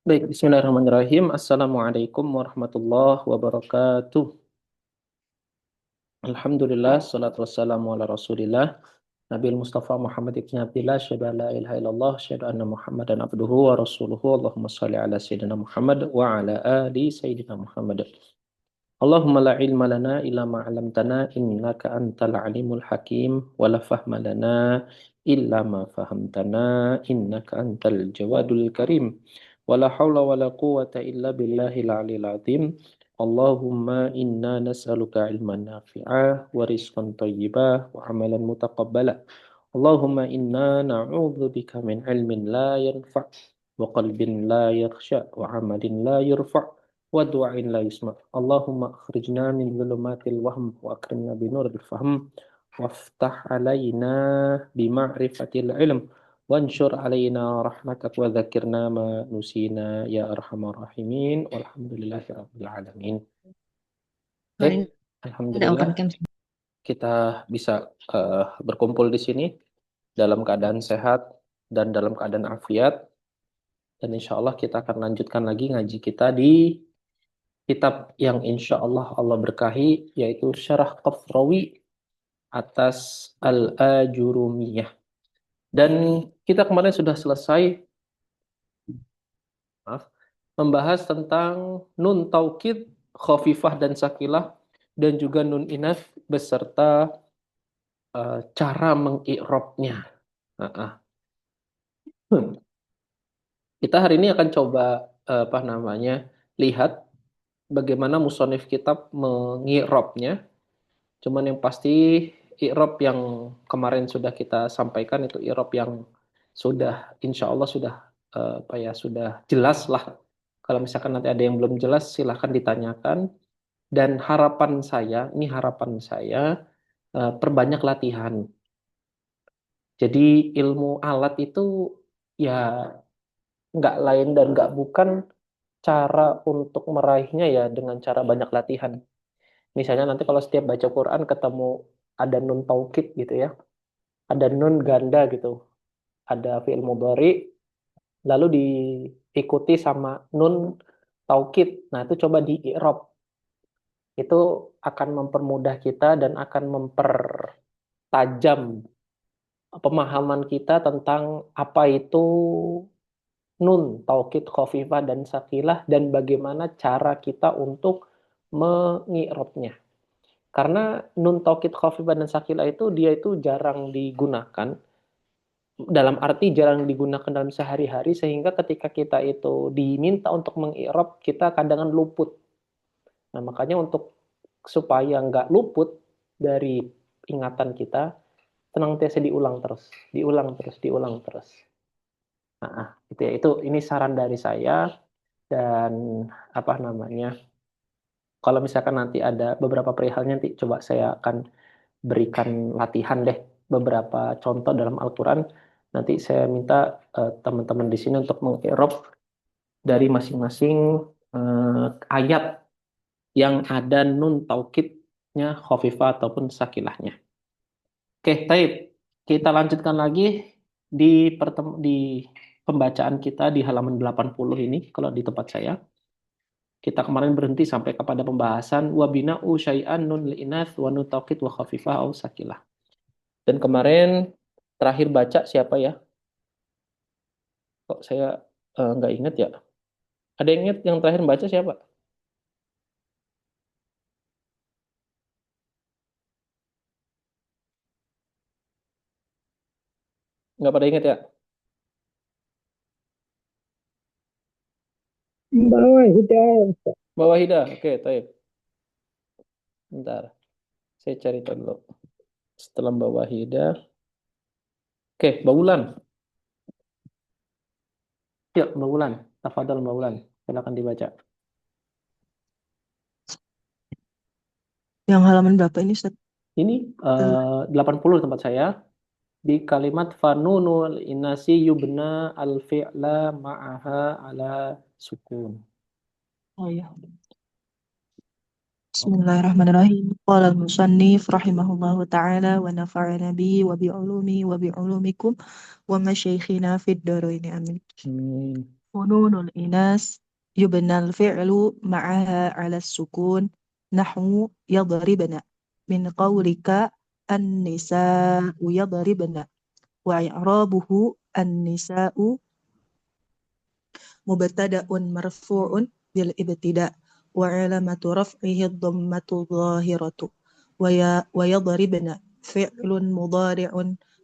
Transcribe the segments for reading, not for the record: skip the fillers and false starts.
Baik, bismillahirrahmanirrahim. Assalamualaikum warahmatullahi wabarakatuh. Alhamdulillah, salatu wassalamu ala rasulillah. Nabil Mustafa Muhammad ibn Abdillah, syahadu an la ilaha illallah, syahadu anna Muhammadan abduhu wa rasuluhu. Allahumma salli ala Sayyidina Muhammad wa ala ali Sayyidina Muhammad. Allahumma la ilma lana illa ma 'allamtana innaka antal alimul hakim wa la fahma lana illa ma fahamtana innaka antal jawadul karim wa la haula wa la quwwata illa billahil aliyil azim. Allahumma inna nas'aluka ilman nafi'ah wa rizqan thayyibah wa amalan mutaqabbala. Allahumma inna na'udzubika min ilmin la yanfa' wa qalbin la yakhsha wa amalin la yurfa' ودعاء لا يسمع اللهم أخرجنا من ظلمات الوهم وأكرمنا بنور الفهم وافتح علينا بمعرفة العلم وانشر علينا رحمتك وذكرنا ما نسينا يا أرحم الراحمين والحمد لله رب العالمين. Paling Alhamdulillah kan kita bisa berkumpul di sini dalam keadaan sehat dan dalam keadaan afiat, dan insya Allah kita akan lanjutkan lagi ngaji kita di kitab yang insya Allah Allah berkahi, yaitu Syarah Qafrawi atas Al-Ajurumiyah. Dan kita kemarin sudah selesai maaf, membahas tentang nun taukid, khafifah dan sakilah, dan juga nun inath beserta cara mengi'rabnya. Kita hari ini akan coba lihat bagaimana musonif kitab mengi'rabnya. Cuman yang pasti i'rab yang kemarin sudah kita sampaikan itu i'rab yang sudah insya Allah sudah sudah jelas lah. Kalau misalkan nanti ada yang belum jelas silahkan ditanyakan. Dan harapan saya perbanyak latihan. Jadi ilmu alat itu ya nggak lain dan nggak bukan cara untuk meraihnya ya dengan cara banyak latihan. Misalnya nanti kalau setiap baca Quran ketemu ada nun taukid gitu ya, ada nun ganda gitu, ada fi'il mudhari, lalu diikuti sama nun taukid. Nah, itu coba di i'rab. Itu akan mempermudah kita dan akan mempertajam pemahaman kita tentang apa itu nun, taukid, khafifah, dan sakilah, dan bagaimana cara kita untuk mengi'rabnya. Karena nun, taukid, khafifah, dan sakilah itu dia itu jarang digunakan, dalam arti jarang digunakan dalam sehari-hari, sehingga ketika kita itu diminta untuk mengi'rab, kita kadang luput. Nah, makanya untuk supaya nggak luput dari ingatan kita, senantiasa diulang terus, diulang terus, diulang terus. Nah, itu ya, ini saran dari saya. Dan kalau misalkan nanti ada beberapa perihalnya, nanti coba saya akan berikan latihan deh beberapa contoh dalam Al-Quran. Nanti saya minta teman-teman di sini untuk mengi'rab dari masing-masing ayat yang ada nun taukidnya, khafifah ataupun sakilahnya. Oke, baik. Kita lanjutkan lagi di di pembacaan kita di halaman 80 ini kalau di tempat saya. Kita kemarin berhenti sampai kepada pembahasan wabina'u syai'an nun li'inath wa nun taukid wa khafifah au sakilah. Dan kemarin terakhir baca siapa ya? Kok saya nggak ingat ya? Ada yang ingat yang terakhir baca siapa? Nggak pada ingat ya? Bawah hidayah. Bawah Hida. Oke, taib. Bentar. Saya cari dulu. Setelah Bawah Hida. Oke, Mbak Wulan. Ya, Mbak Wulan. Tafadhol Mbak Wulan. Silakan dibaca. yang halaman berapa ini Ustaz? Ini 80 tempat saya. Di kalimat fanunul inasi yubna al-fi'la ma'aha ala sukun. Oh ya. Bismillahirrahmanirrahim. Qala al-musannif rahimahullahu ta'ala wa nafa'ana bi wa bi ulumikum wa masyaikhina fid dharain. Amin. Amin. فنون الإناث يبنى الفعل معها على السكون نحو يضربن من قولك النساء يضربن وإعرابه النساء مبتدأ مرفوع بالابتداء وعلامة رفعه الضمة الظاهرة ويضربن فعل مضارع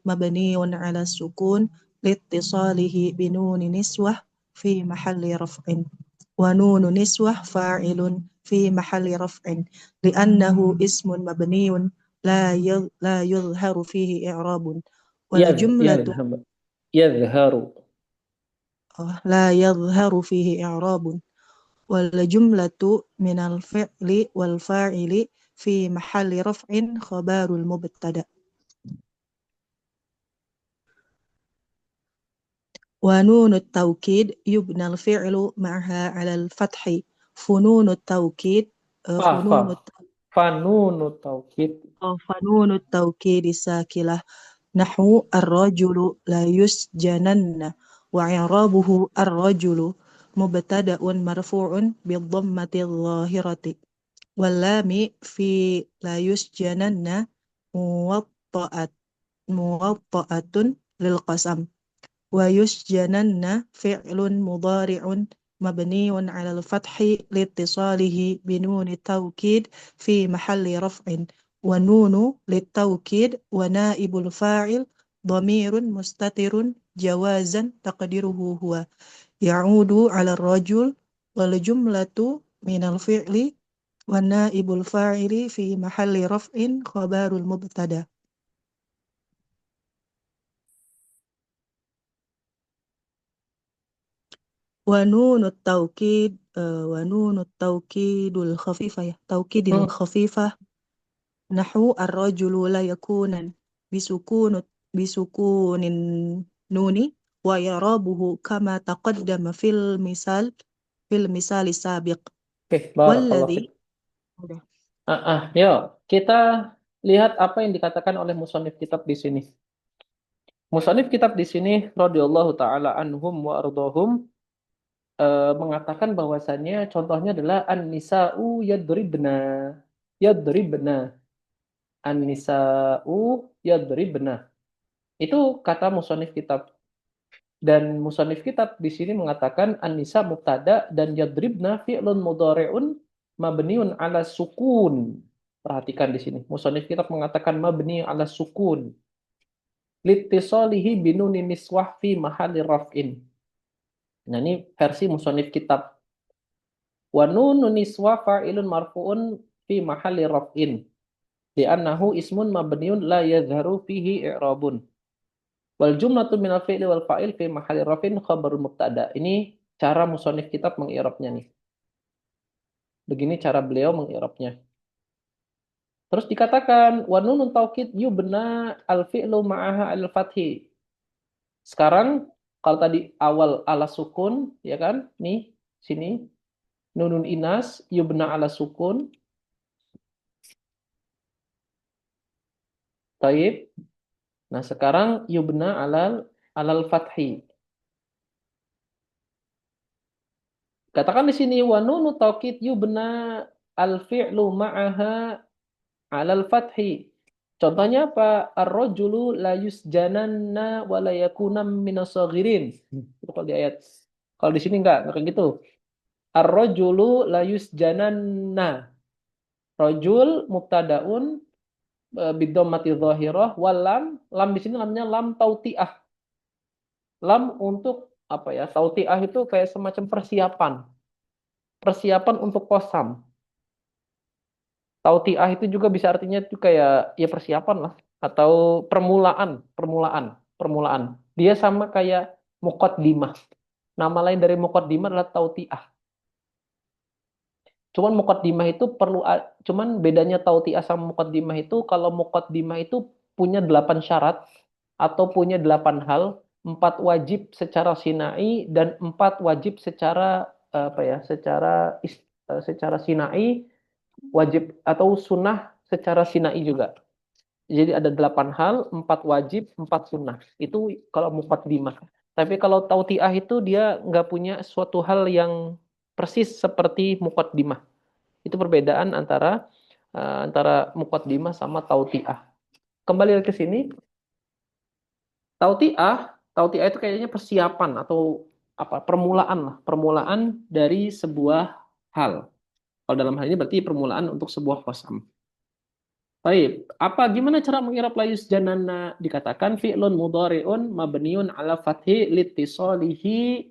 مبني على السكون لاتصاله بنون نسوة في محل رفع ونون نسوة فاعل في محل رفع لأنه اسم مبني لا يظهر فيه إعراب والجملة يظهر. لا يظهر فيه إعراب والجملة من الفعل والفاعل في محل رفع خبر المبتدأ ونون التوكيد يبنى الفعل معها على الفتح فنون التوكيد فنون التوكيد فنون التوكيد ساكنة نحو الرجل لا يسجنن وإعرابه الرجل مبتدأ مرفوع بالضمة الظاهرة واللام في لا يسجنن موطأة للقسم ويسجنن فعل مضارع مبني على الفتح لاتصاله بنون التوكيد في محل رفع ونون للتوكيد ونائب الفاعل ضمير مستتر جوازا تقديره هو يعود على الرجل والجملة من الفعل والنائب الفاعل في محل رفع خبر المبتدأ ونون التوكيد الخفيفة توكيد الخفيفة نحو الرجل لا يكون بسكون النون ويرابه كما تقدم في المثال السابق والذي Yuk, kita lihat apa yang dikatakan oleh musannif kitab di sini. Musannif kitab di sini radhiyallahu taala anhum wa ardhahum mengatakan bahwasannya contohnya adalah an-nisa'u yadribna. Yadribna. An-nisa'u yadribna. Itu kata musannif kitab. Dan musannif kitab di sini mengatakan an-nisa mubtada dan yadribna fi'lun mudhari'un mabniun ala sukun. Perhatikan di sini. Musannif kitab mengatakan mabni ala sukun. Litisalihi binunin niswah fi mahalli raf'in. Nah, ini versi musannif kitab. Wa nunun niswah fa'ilun marfu'un fi mahalli raf'in. Li'annahu ismun mabniun la yadharu fihi i'rabun. Wal jumlatu minal fi'li wal fa'il fi mahalli raf'in khabarul mubtada. Ini cara musannif kitab mengi'rabnya nih. Begini cara beliau mengi'rabnya. Terus dikatakan wa nunun taukid yubna al fi'lu ma'aha al fathi. Sekarang kalau tadi awal ala sukun ya kan? Nih sini nunun inas yubna ala sukun. Taib. Nah, sekarang yubna alal fathi. Katakan di sini wa nunu taukid yubna al fi'lu ma'aha alal fathi. Contohnya apa? Ar-rajulu la yusjananna wa la yakunam minas saghirin. Itu kalau di ayat. Kalau di sini enggak kayak gitu. Ar-rajulu la yusjananna. Rajul mubtadaun bidhammati dhahirah wal lam di sini lamnya lam tautiah. Lam untuk apa ya? Tautiah itu kayak semacam persiapan. Persiapan untuk kosam. Tautiah itu juga bisa artinya itu kayak ya persiapan lah atau permulaan. Dia sama kayak muqaddimah. Nama lain dari muqaddimah adalah tautiah. Cuman bedanya tautiah sama muqaddimah itu kalau muqaddimah itu punya 8 syarat atau punya 8 hal, 4 wajib secara sinai dan 4 wajib secara apa ya? Secara sinai wajib atau sunnah secara sinai juga. Jadi ada 8 hal, 4 wajib, 4 sunnah. Itu kalau muqaddimah. Tapi kalau tautiah itu dia nggak punya suatu hal yang persis seperti muqaddimah. Itu perbedaan antara muqaddimah sama tautiah. Kembali ke sini, tautiah itu kayaknya persiapan atau apa? Permulaan lah, permulaan dari sebuah hal. Kalau dalam hal ini berarti permulaan untuk sebuah qasam. Baik, gimana cara mengirab layus janana? Dikatakan fi'lun mudhari'un mabniun ala fathi litisalihi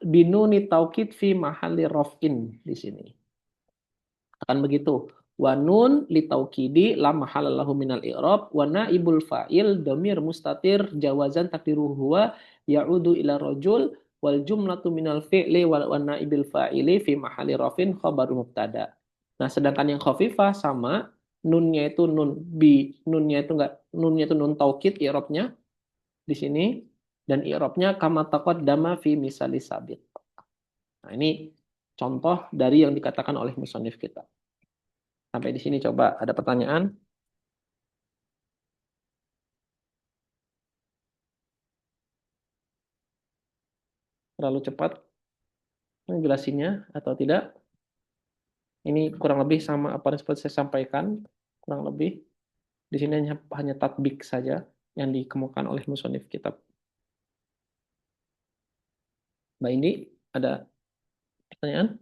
binuni taukid fi mahalli raf'in di sini. Akan begitu. Wa nun li taukidi la mahala lahu minal i'rab wa naibul fa'il dhamir mustatir jawazan takdiruhu huwa ya'udu ila rajul wal jumlatu minal fi'li wa naibil fa'ili fi mahalli raf'in khabaru mubtada. Nah, sedangkan yang khafifah sama nunnya itu nunnya itu nun taukid i'rabnya di sini dan i'rabnya kama taqaddama fi misali sabit. Nah, ini contoh dari yang dikatakan oleh musannif kita. Sampai di sini coba ada pertanyaan? Terlalu cepat menjelasinnya atau tidak? Ini kurang lebih sama apa yang seperti saya sampaikan, kurang lebih. Di sini hanya tatbik saja yang dikemukakan oleh musannif kitab. Mbak Indi, ada pertanyaan?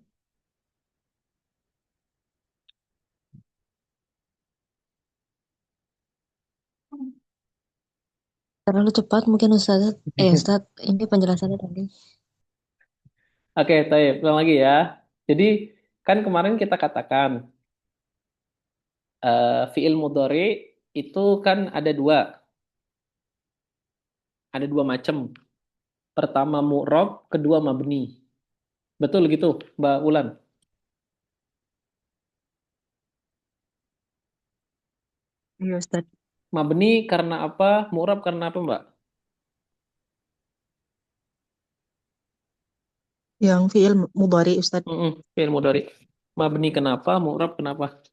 Terlalu cepat mungkin Ustaz. Ustaz, ini penjelasannya tadi. Oke, baik. Ulang lagi ya. Jadi, kan kemarin kita katakan fi'il mudhari itu kan ada dua. Ada dua macam. Pertama mu'rab, kedua mabni. Betul gitu, Mbak Ulan? Iya, Ustaz. Mabni karena apa? Mu'rab karena apa, Mbak? Yang fi'il mudhari, Ustaz. Fi'il mudhari. Mabni kenapa? Mu'rab kenapa?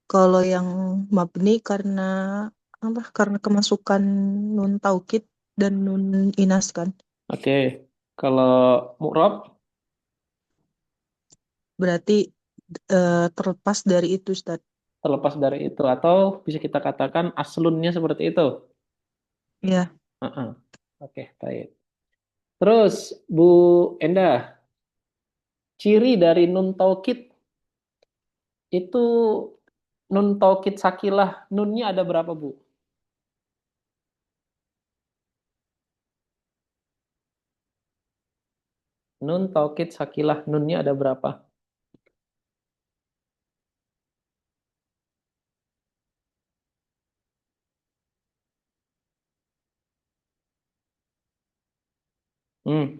Kalau yang mabni karena apa? Karena kemasukan nun taukid dan nun inas kan. Oke. Kalau mu'rab, Berarti terlepas dari itu, Ustaz. terlepas dari itu. Atau bisa kita katakan aslunnya seperti itu. Iya. Heeh. Oke, baik. Terus, Bu Endah, ciri dari nun taukid itu nun taukid sakilah. Nunnya ada berapa, Bu? Nun taukid sakilah. Nunnya ada berapa?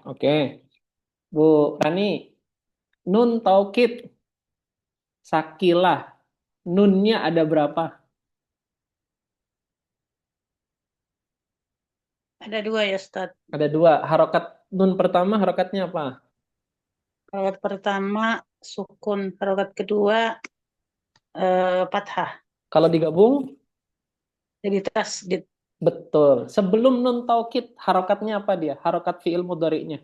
Oke. Bu Rani, nun taukid sakilah. Nunnya ada berapa? Ada dua ya, Ustaz. Ada dua. Harokat nun pertama, harokatnya apa? Harokat pertama sukun, harokat kedua fathah. Kalau digabung, Jadi tasdid. betul. Sebelum nun taukid, harokatnya apa dia? Harokat fi'il mudhari'nya.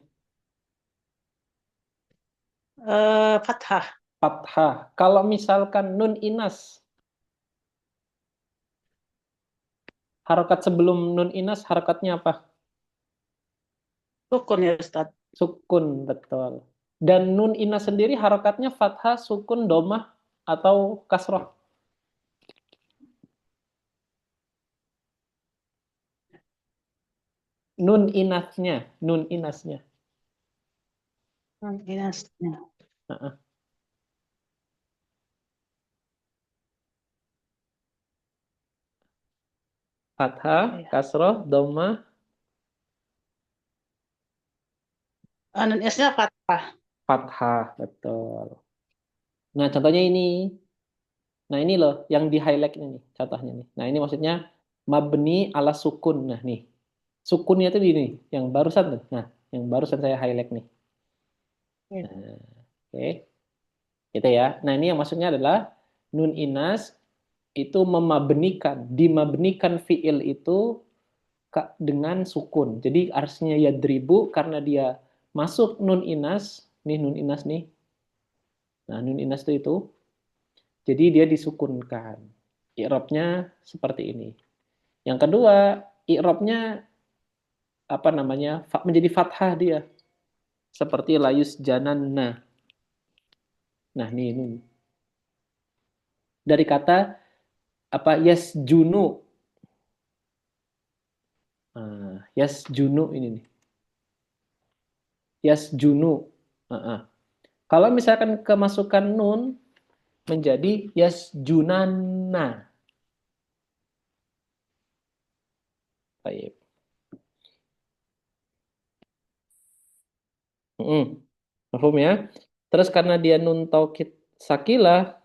Fathah. Fathah. Kalau misalkan nun inas, harokat sebelum nun inas, harokatnya apa? Sukun ya, Ustaz. Sukun, betul. Dan nun inas sendiri harokatnya fathah, sukun, domah, atau kasroh? Nun inasnya, nun inasnya. Inasnya. Heeh. Fathah, kasroh, domah, Nun isnya fathah. fathah, betul. Nah, contohnya ini. Nah, ini loh yang di highlight ini contohnya nih. Nah, ini maksudnya mabni ala sukun. Nah, nih. Sukunnya itu di ini, yang barusan tuh. Nah, yang barusan saya highlight nih. Ya. Nah, oke. Gitu ya. Nah, ini yang maksudnya adalah nun inas itu dimabnikan fiil itu dengan sukun. Jadi artinya yadribu karena dia masuk nun inas, nih nun inas nih. Nah, nun inas itu jadi dia disukunkan. I'rabnya seperti ini. Yang kedua, i'rabnya apa namanya? Menjadi fathah dia. Seperti layus jananna. Nah, ini dari kata apa yasjunu. Yasjunu ini nih. Yasjunu. Kalau misalkan kemasukan nun menjadi yasjunanna. Baik. Paham ya? Terus karena dia nun taukid sakilah,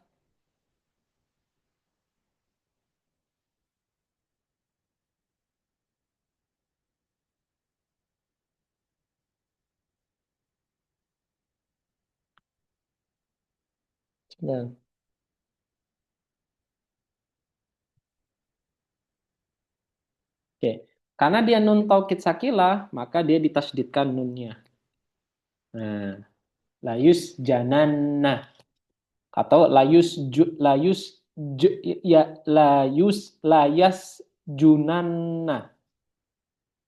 nah, oke. Karena dia nun taukid sakilah, maka dia ditasydidkan nunnya. Nah, layus jananna atau layas junanna.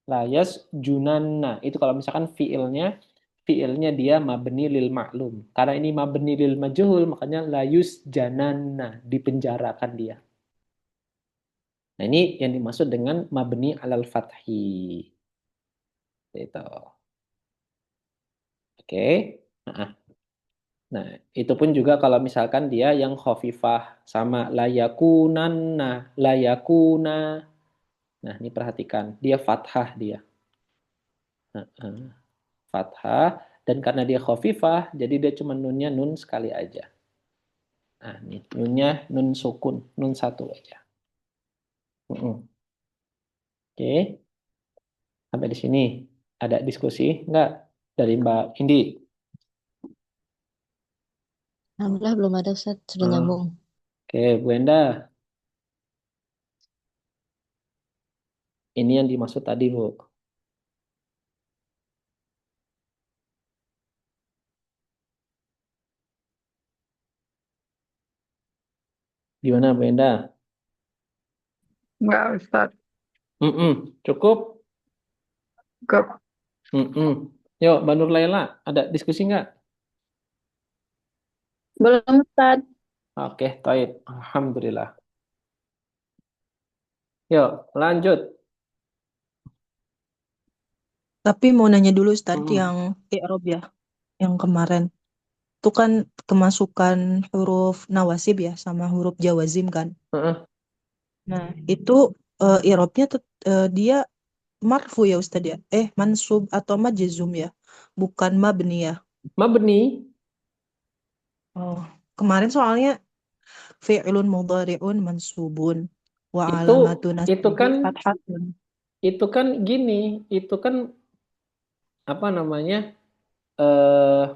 Layas junanna. Itu kalau misalkan fiilnya dia mabni lil ma'lum. Karena ini mabni lil majhul, makanya layus jananna, dipenjarakan dia. Nah, ini yang dimaksud dengan mabni alal fathi. Itu. Oke. Nah, itu pun juga kalau misalkan dia yang khafifah sama layakunanna, layakuna. Nah, ini perhatikan, dia fathah dia. Fathah, dan karena dia khafifah, jadi dia cuma nunnya nun sekali aja. Nah, ini nunnya nun sukun, nun satu aja. Oke, sampai di sini. Ada diskusi enggak dari Mbak Indi? Alhamdulillah belum ada Ustaz, sudah nyambung. Oke, Bu Enda. Ini yang dimaksud tadi, Bu. Gimana, Bu Enda? Enggak, Ustaz. Cukup? Cukup. Yuk, Mbak Nur Laila, ada diskusi nggak? Belum, Ustaz. Oke, taib. Alhamdulillah. Yuk, lanjut. Tapi mau nanya dulu Ustaz yang i'rab ya, yang kemarin. Itu kan kemasukan huruf nawasib ya sama huruf jawazim kan. Nah, itu i'rabnya dia marfu ya Ustaz ya. Mansub atau majzum ya. Bukan mabni ya. Mabni. Oh, kemarin soalnya fi'lun mudhari'un mansubun wa Itu alamatu kan nasbihi fathatun. itu kan gini, itu kan apa namanya? Eh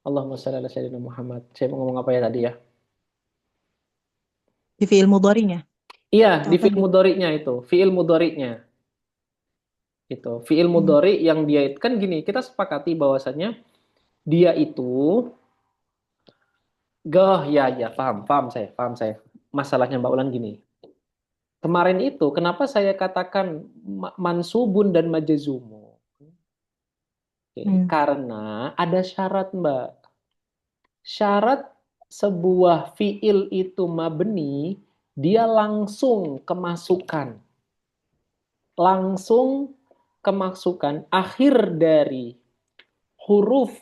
Allahumma shalli ala sayyidina Muhammad. Saya mau ngomong apa ya tadi ya? Di fi'il mudhari'nya. Iya, di Apa fi'il gitu? mudhari'nya itu, fi'il mudhari'nya. Itu, fi'il mudhari' yang dia itu kan gini, kita sepakati bahwasanya dia itu ya, paham saya. Masalahnya Mbak Ulan gini. Kemarin itu, kenapa saya katakan mansubun dan majazumu? Karena ada syarat, Mbak. Syarat sebuah fiil itu mabni, dia langsung kemasukan. Langsung kemasukan akhir dari huruf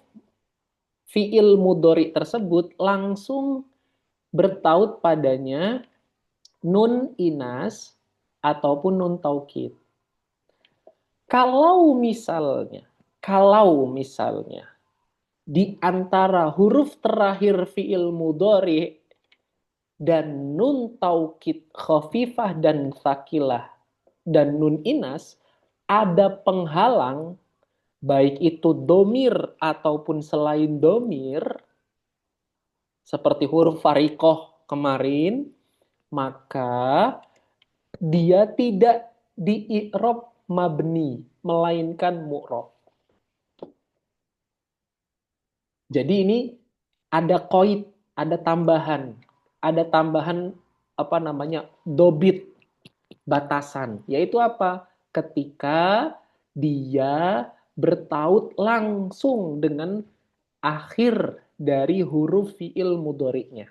fiil mudhari tersebut langsung bertaut padanya nun inas ataupun nun taukid. Kalau misalnya di antara huruf terakhir fiil mudhari dan nun taukid khafifah dan sakilah dan nun inas ada penghalang, baik itu domir ataupun selain domir, seperti huruf farikoh kemarin, maka dia tidak di i'rab mabni, melainkan mu'rab. Jadi ini ada koid, ada tambahan apa namanya dobit, batasan, yaitu apa? Ketika dia bertaut langsung dengan akhir dari huruf fiil mudhari'nya.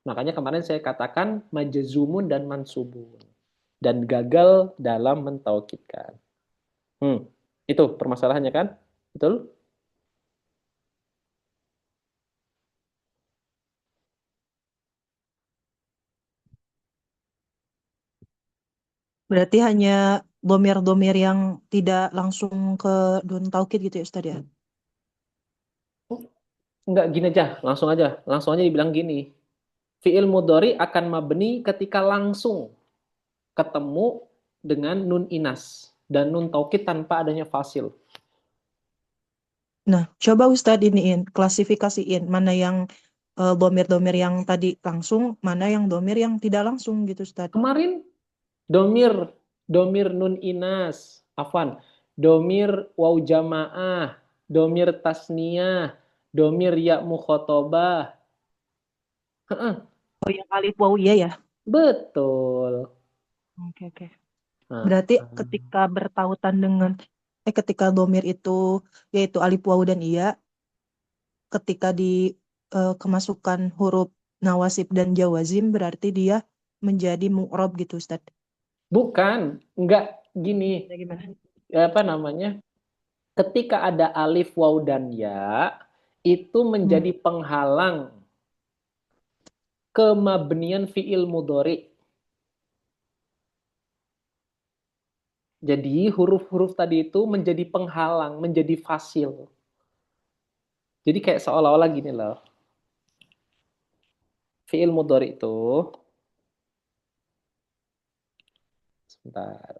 Makanya kemarin saya katakan majzumun dan mansubun dan gagal dalam mentaukidkan. Itu permasalahannya kan? Betul? Berarti hanya domir-domir yang tidak langsung ke nun taukid gitu ya Ustaz ya? Enggak, gini aja, langsung aja dibilang gini. Fi'il mudhari akan mabni ketika langsung ketemu dengan nun inas dan nun taukid tanpa adanya fasil. Nah, coba Ustadz iniin, klasifikasiin mana yang domir-domir yang tadi langsung, mana yang domir yang tidak langsung gitu Ustadz. Kemarin domir nun inas, afwan, domir waw jamaah, domir tasniyah, domir ya mukhotobah. Oh, yang alif waw iya ya? Betul. Oke. Berarti ketika bertautan dengan ketika domir itu yaitu alif waw dan iya, ketika di kemasukan huruf nawasib dan jawazim berarti dia menjadi mu'rob gitu Ustaz. Bukan, enggak gini. Gimana? Apa namanya? Ketika ada alif, waw, dan ya, itu menjadi penghalang kemabnian fi'il mudhari. Jadi huruf-huruf tadi itu menjadi penghalang, menjadi fasil. Jadi kayak seolah-olah gini loh. Fi'il mudhari itu, sebentar.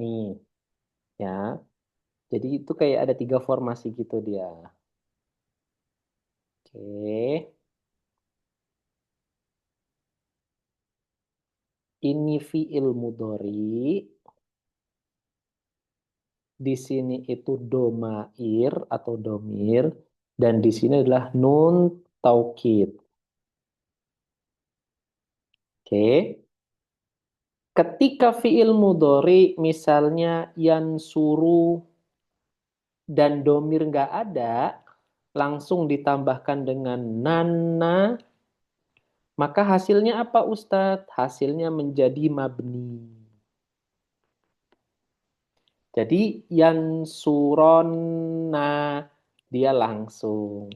Nih, ya. Jadi itu kayak ada 3 formasi gitu dia. Oke. Ini fi'il mudhari. Di sini itu domair atau domir. Dan di sini adalah nun taukid. Oke. Ketika fi'il mudhari misalnya yansuru dan domir nggak ada, langsung ditambahkan dengan nana, maka hasilnya apa Ustadz? Hasilnya menjadi mabni. Jadi yansuronna, dia langsung.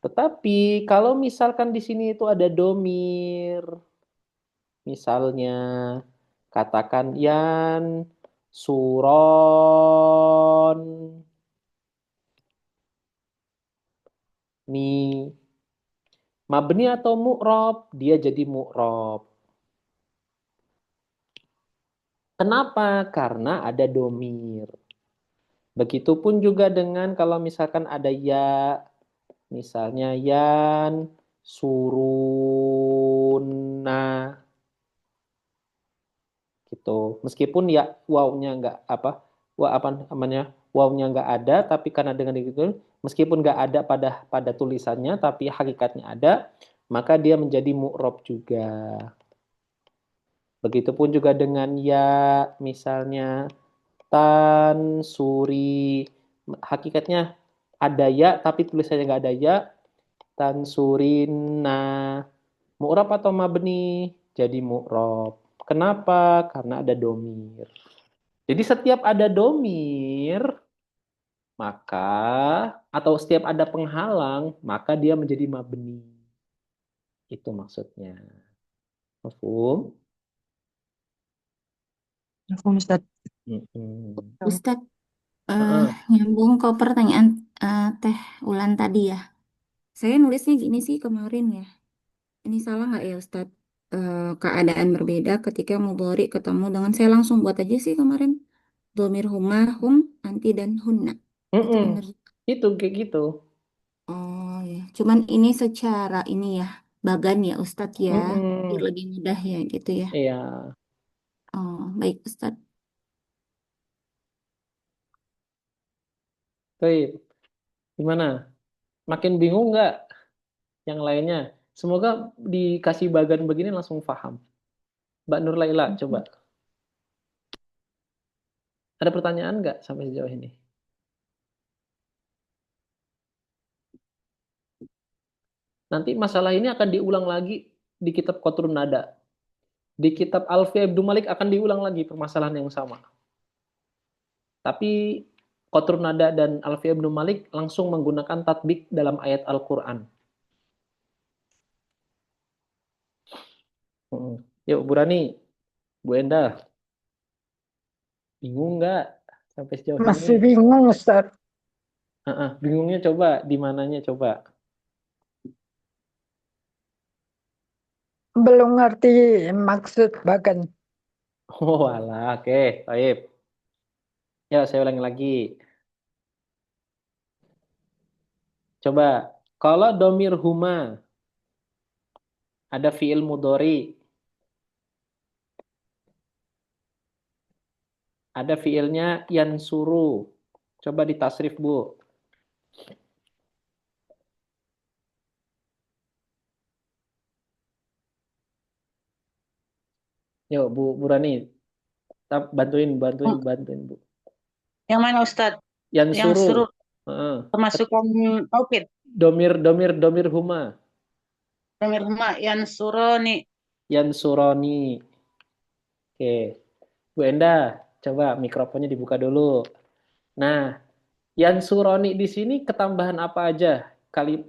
Tetapi kalau misalkan di sini itu ada domir, misalnya katakan suron, nih mabni atau mu'rob, dia jadi mu'rob. Kenapa? Karena ada domir. Begitupun juga dengan kalau misalkan ada ya, misalnya suruna, gitu. Meskipun ya wawnya nggak apa namanya, wawnya nggak ada, tapi karena dengan itu, meskipun nggak ada pada tulisannya, tapi hakikatnya ada, maka dia menjadi mu'rob juga. Begitupun juga dengan ya, misalnya tansuri, hakikatnya ada ya, tapi tulisannya nggak ada ya, tansurina, mu'rob atau mabni? Jadi mu'rob. Kenapa? Karena ada domir. Jadi setiap ada domir, maka atau setiap ada penghalang, maka dia menjadi mabni. Itu maksudnya. Mafhum? Ustaz. Ustadz, nyambung ke pertanyaan Teh Ulan tadi ya. Saya nulisnya gini sih kemarin ya. Ini salah nggak ya Ustadz? Keadaan berbeda ketika mudhari ketemu dengan saya langsung buat aja sih kemarin. Domir huma, hum, anti, dan hunna. Itu Mm-mm. bener. Itu kayak gitu. Oh ya. Cuman ini secara ini ya. Bagan ya Ustadz ya. Biar Mm-mm. lebih mudah ya gitu ya. Iya. Oh baik Ustadz. Baik. Gimana? Makin bingung nggak yang lainnya? Semoga dikasih bagan begini langsung paham. Mbak Nur Laila, coba. Ada pertanyaan nggak sampai sejauh ini? Nanti masalah ini akan diulang lagi di kitab Qatrun Nada. Di kitab Alfiya Ibnu Malik akan diulang lagi permasalahan yang sama. Tapi Qatrun Nada dan Alfiya Ibnu Malik langsung menggunakan tatbik dalam ayat Al-Quran. Yuk, Bu Rani, Bu Enda, bingung nggak sampai sejauh Masih ini? bingung, Ustaz. Bingungnya coba, di mananya coba? Belum ngerti maksud bagan. Oh, alah, oke, baik. Ya, saya ulangi lagi. Coba, kalau domir huma, ada fiil mudhari, ada fiilnya yansuru. Coba ditasrif, Bu. Yuk, Bu Rani, bantuin, Oh, Bu. yang mana Ustadz? Yang Yansuru. suruh Heeh. kemasukan tauhid. Domir huma. Domir huma yang suroni. Yansuroni. Oke. Bu Enda, coba mikrofonnya dibuka dulu. Nah, Yansuroni di sini ketambahan apa aja?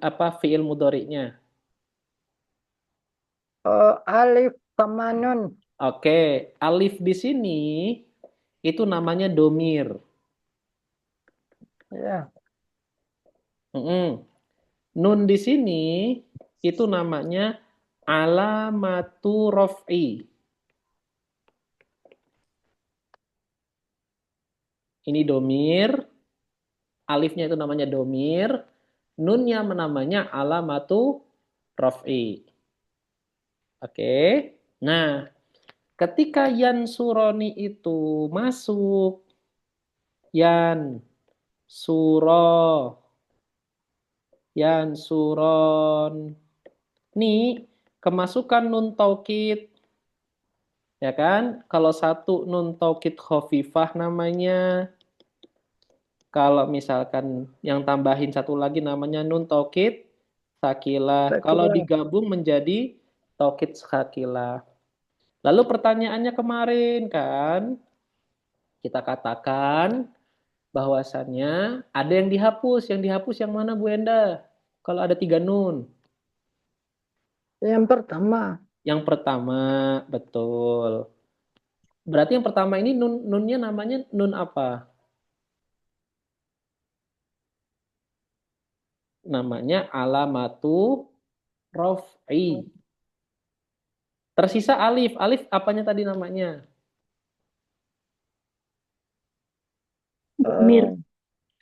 Apa fiil mudhari'nya? Alif sama nun. Oke, alif di sini itu namanya domir. Ya. Nun di sini itu namanya alamatu rof'i. Ini domir, alifnya itu namanya domir, nunnya namanya alamatu rof'i. Oke. Nah, ketika yan suroni itu masuk, yan suro, yan suron, nih kemasukan nun taukid, ya kan? Kalau satu nun taukid khafifah namanya, kalau misalkan yang tambahin satu lagi namanya nun taukid sakilah. Kalau Sakilah. digabung menjadi taukid sakilah. Lalu pertanyaannya kemarin kan, kita katakan bahwasannya ada yang dihapus. Yang dihapus yang mana Bu Enda? Kalau ada 3 nun. Yang pertama. Yang pertama, betul. Berarti yang pertama ini nunnya namanya nun apa? Namanya alamatu rof'i. Tersisa alif. Alif apanya tadi namanya? Domir.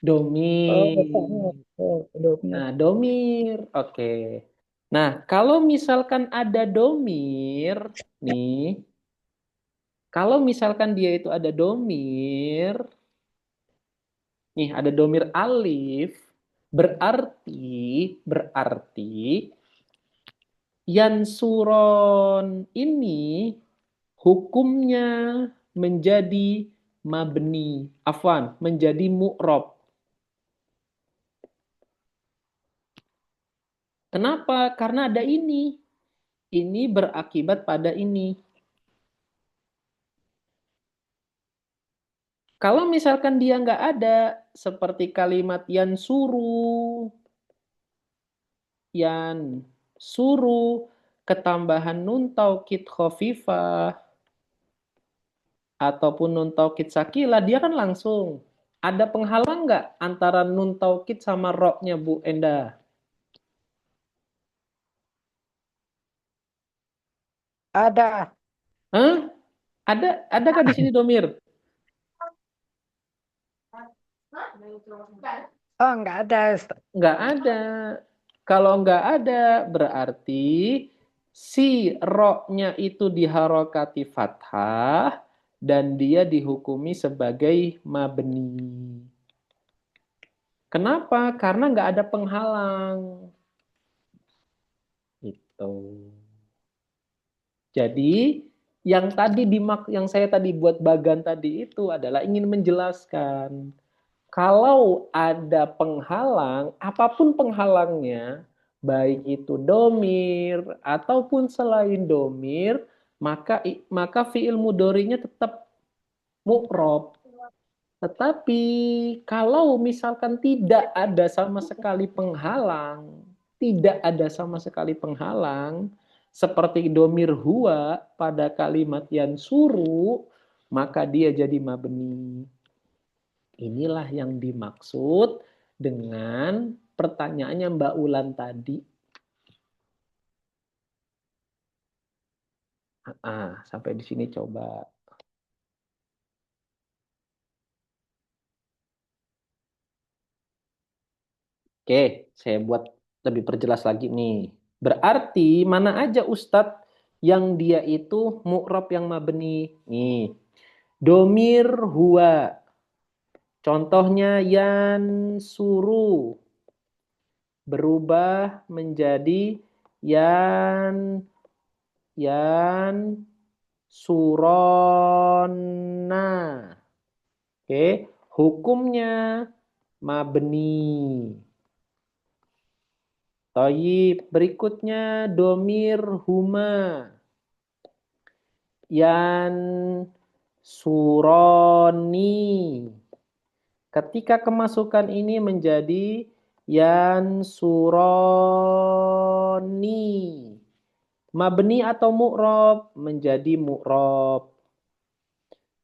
Domir. Domir. Nah, domir. Oke. Nah, kalau misalkan ada domir, nih, kalau misalkan dia itu ada domir, nih ada domir alif, berarti yansuron ini hukumnya menjadi mabni, afwan, menjadi mu'rob. Kenapa? Karena ada ini. Ini berakibat pada ini. Kalau misalkan dia nggak ada, seperti kalimat yan suru, ketambahan nun taukid khafifah, ataupun nun taukid sakilah, dia kan langsung. Ada penghalang nggak antara nun taukid sama ro-nya, Bu Enda? Ada. Hah? Adakah di sini domir? Oh, nggak ada, Ustaz. Nggak ada. Kalau nggak ada, berarti si ro-nya itu diharokati fathah dan dia dihukumi sebagai mabni. Kenapa? Karena nggak ada penghalang. Itu. Jadi yang saya tadi buat bagan tadi itu adalah ingin menjelaskan kalau ada penghalang, apapun penghalangnya, baik itu domir ataupun selain domir, maka fiil mudhari'nya tetap mu'rob. Tetapi kalau misalkan tidak ada sama sekali penghalang, seperti domir huwa pada kalimat yansuru, maka dia jadi mabni. Inilah yang dimaksud dengan pertanyaannya Mbak Ulan tadi. Sampai di sini coba. Oke, saya buat lebih perjelas lagi nih. Berarti mana aja Ustadz yang dia itu mu'rab yang mabni? Nih, domir huwa. Contohnya yansuru. Berubah menjadi surona. Oke, hukumnya mabni. Taib, berikutnya domir huma. Suroni. Ketika kemasukan ini menjadi suroni. Mabni atau mu'rob? Menjadi mu'rob.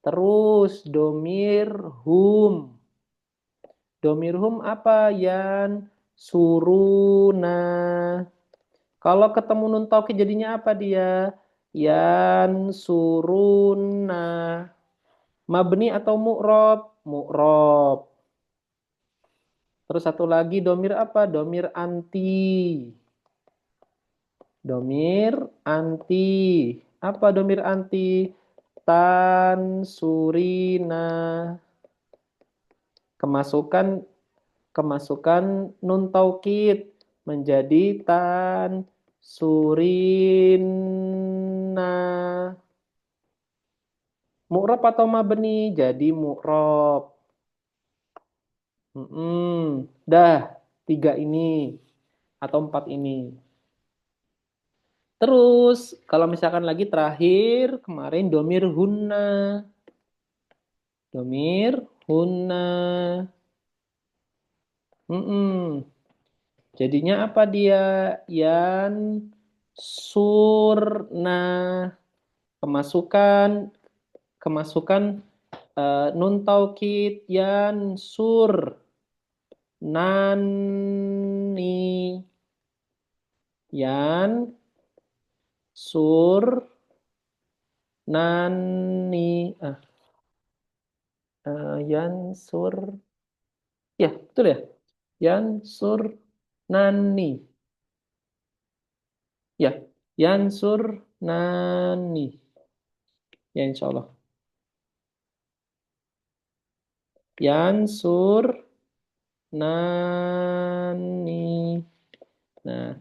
Terus domir hum. Domir hum apa? Suruna. Kalau ketemu nun taukid jadinya apa dia? Suruna. Mabni atau mu'rob? Mu'rob. Terus satu lagi domir apa? Domir anti. Domir anti. Apa domir anti? Tansurina. Kemasukan nun taukid menjadi tansurina. Mu'rob atau mabni? Jadi mu'rob. Dah, 3 ini atau 4 ini. Terus kalau misalkan lagi terakhir kemarin domir hunna. Domir hunna. Jadinya apa dia? Surna. Kemasukan nun taukid sur. Nani. Sur. Nani. Sur. Ya, betul ya? Sur. Nani. Ya, sur. Nani. Ya, insya Allah. Sur. Nani. Nah,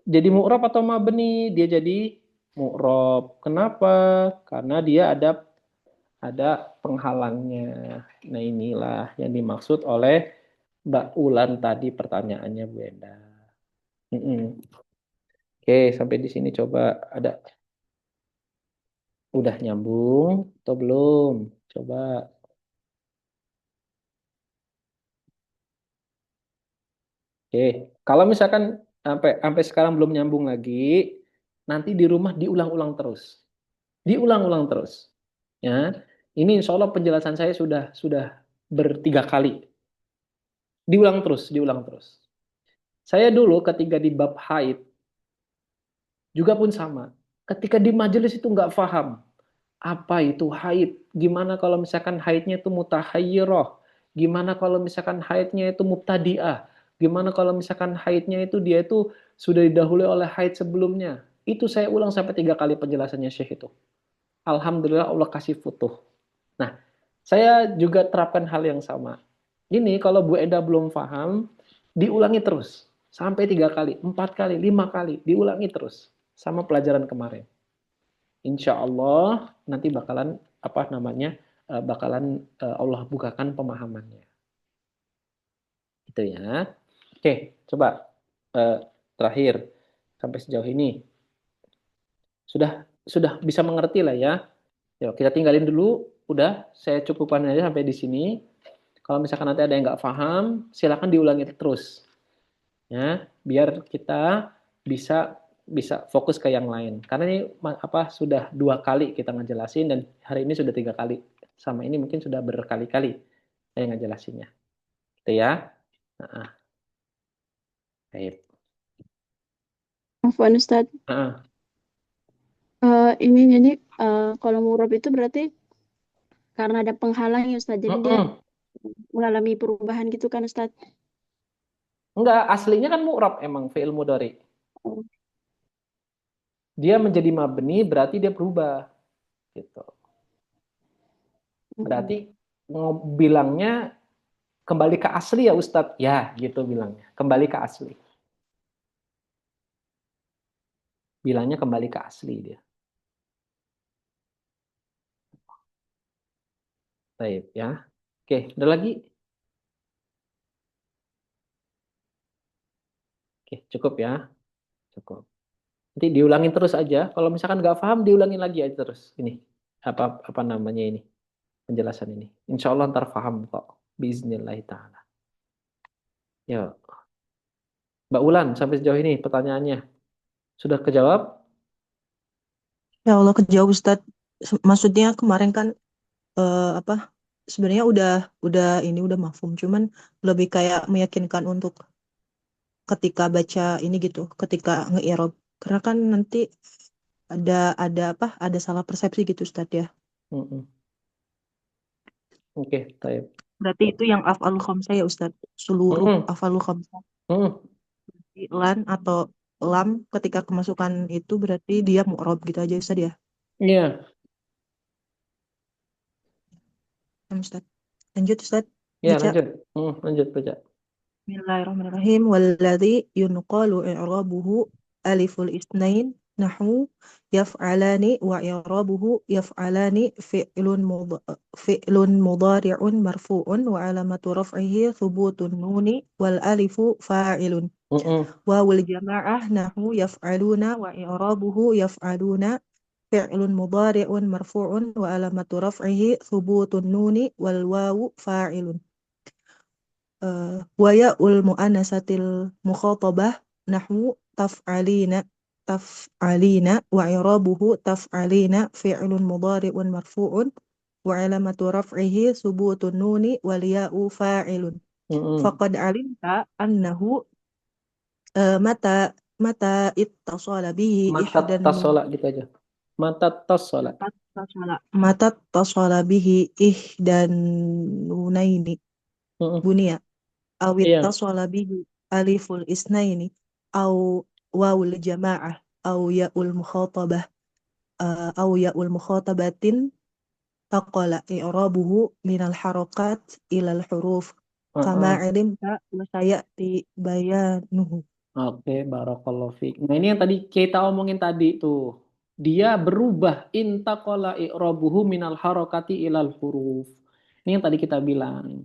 jadi mu'rob atau mabni? Dia jadi mu'rob. Kenapa? Karena dia ada penghalangnya. Nah, inilah yang dimaksud oleh Mbak Ulan tadi pertanyaannya, Bu Enda. Oke, sampai di sini coba ada. Udah nyambung atau belum? Coba. Oke, kalau misalkan sampai sekarang belum nyambung lagi, nanti di rumah diulang-ulang terus. Diulang-ulang terus. Ya. Ini insya Allah penjelasan saya sudah bertiga kali. Diulang terus, diulang terus. Saya dulu ketika di bab haid, juga pun sama. Ketika di majelis itu nggak paham. Apa itu haid? Gimana kalau misalkan haidnya itu mutahayyirah? Gimana kalau misalkan haidnya itu mubtadi'ah? Gimana kalau misalkan haidnya itu dia itu sudah didahului oleh haid sebelumnya? Itu saya ulang sampai 3 kali penjelasannya Syekh itu. Alhamdulillah Allah kasih futuh. Nah, saya juga terapkan hal yang sama. Ini kalau Bu Eda belum paham, diulangi terus. Sampai 3 kali, 4 kali, 5 kali. Diulangi terus. Sama pelajaran kemarin. Insya Allah nanti bakalan Allah bukakan pemahamannya. Itu ya. Oke, coba terakhir sampai sejauh ini sudah bisa mengerti lah ya. Yuk, kita tinggalin dulu. Udah, saya cukupkan aja sampai di sini. Kalau misalkan nanti ada yang nggak paham, silakan diulangi terus. Ya, biar kita bisa fokus ke yang lain. Karena ini sudah 2 kali kita ngejelasin dan hari ini sudah 3 kali. Sama ini mungkin sudah berkali-kali saya ngejelasinnya. Gitu ya. Baik. Afwan Ustadz. Ini jadi kalau murab itu berarti karena ada penghalang ya Ustadz. Jadi dia mengalami perubahan gitu kan Ustadz? Enggak, aslinya kan mu'rab emang fi'il mudhari. Dia menjadi mabni berarti dia berubah. Gitu. Berarti bilangnya kembali ke asli ya Ustadz. Ya, gitu bilangnya. Kembali ke asli. Bilangnya kembali ke asli dia. Baik ya. Oke, ada lagi? Oke, cukup ya. Cukup. Nanti diulangin terus aja. Kalau misalkan nggak paham, diulangin lagi aja terus. Ini apa namanya ini penjelasan ini. Insya Allah ntar paham kok. Bismillah ta'ala. Ya, Mbak Ulan sampai sejauh ini pertanyaannya sudah kejawab? Ya Allah kejawab Ustadz. Maksudnya kemarin kan sebenarnya udah mafhum, cuman lebih kayak meyakinkan untuk ketika baca ini gitu, ketika nge-i'rab. Karena kan nanti ada salah persepsi gitu Ustadz ya. Oke, baik. Berarti itu yang af'alul khamsah ya Ustadz. Seluruh af'alul khamsah. Lan atau lam ketika kemasukan itu berarti dia mu'rab gitu aja Ustadz ya. Iya. Ustadz. Lanjut Ustadz. Ya, lanjut. Lanjut baca. Bismillahirrahmanirrahim. Walladzi yunqalu i'rabuhu aliful isnain nahu yaf'alani wa i'rabuhu yaf'alani fi'lun mudhari'un marfu'un wa alamatu raf'ihi thubutun nuni wal alifu fa'ilun. Wawul jama'ah nahu yaf'aluna wa i'rabuhu yaf'aluna fi'lun mudhari'un marfu'un wa alamatu raf'ihi thubutun nuni wal wawu fa'ilun. Wa ya'ul mu'annasatil mukhatabah nahwu taf'alina wa i'rabuhu taf'alina fi'lun mudhari'un marfu'un wa 'alamatu raf'ihi subutun nuni wal ya'u fa'ilun. Faqad 'alimta annahu mata ittasala bihi ihdan tasala gitu aja. Mata tasala bihi ihdan nunaini bunia awit tasala bihi aliful isnaini aw wawul jama'ah aw ya'ul mukhatabah aw ya'ul mukhatabatin taqala i'rabuhu minal harakat ilal huruf kama ilimta wa sayati bayanuhu. Oke, barakallahu fiik. Nah, ini yang tadi kita omongin tadi tuh. Dia berubah intaqala i'rabuhu minal harakati ilal huruf. Ini yang tadi kita bilang.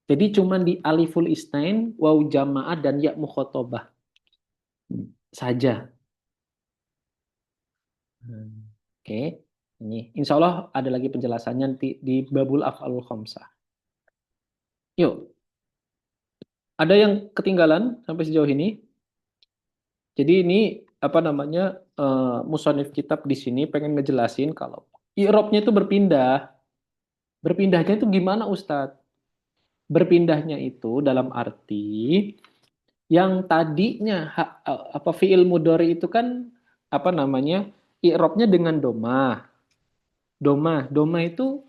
Jadi cuma di aliful isnain, waw jamaah dan ya mukhatabah saja. Oke, ini insya Allah ada lagi penjelasannya nanti di babul af'alul khamsah. Yuk, ada yang ketinggalan sampai sejauh ini? Jadi ini musannif kitab di sini pengen ngejelasin kalau i'rabnya itu berpindah. Berpindahnya itu gimana Ustadz? Berpindahnya itu dalam arti yang tadinya fiil mudhari itu kan apa namanya? I'rabnya dengan domah. Domah itu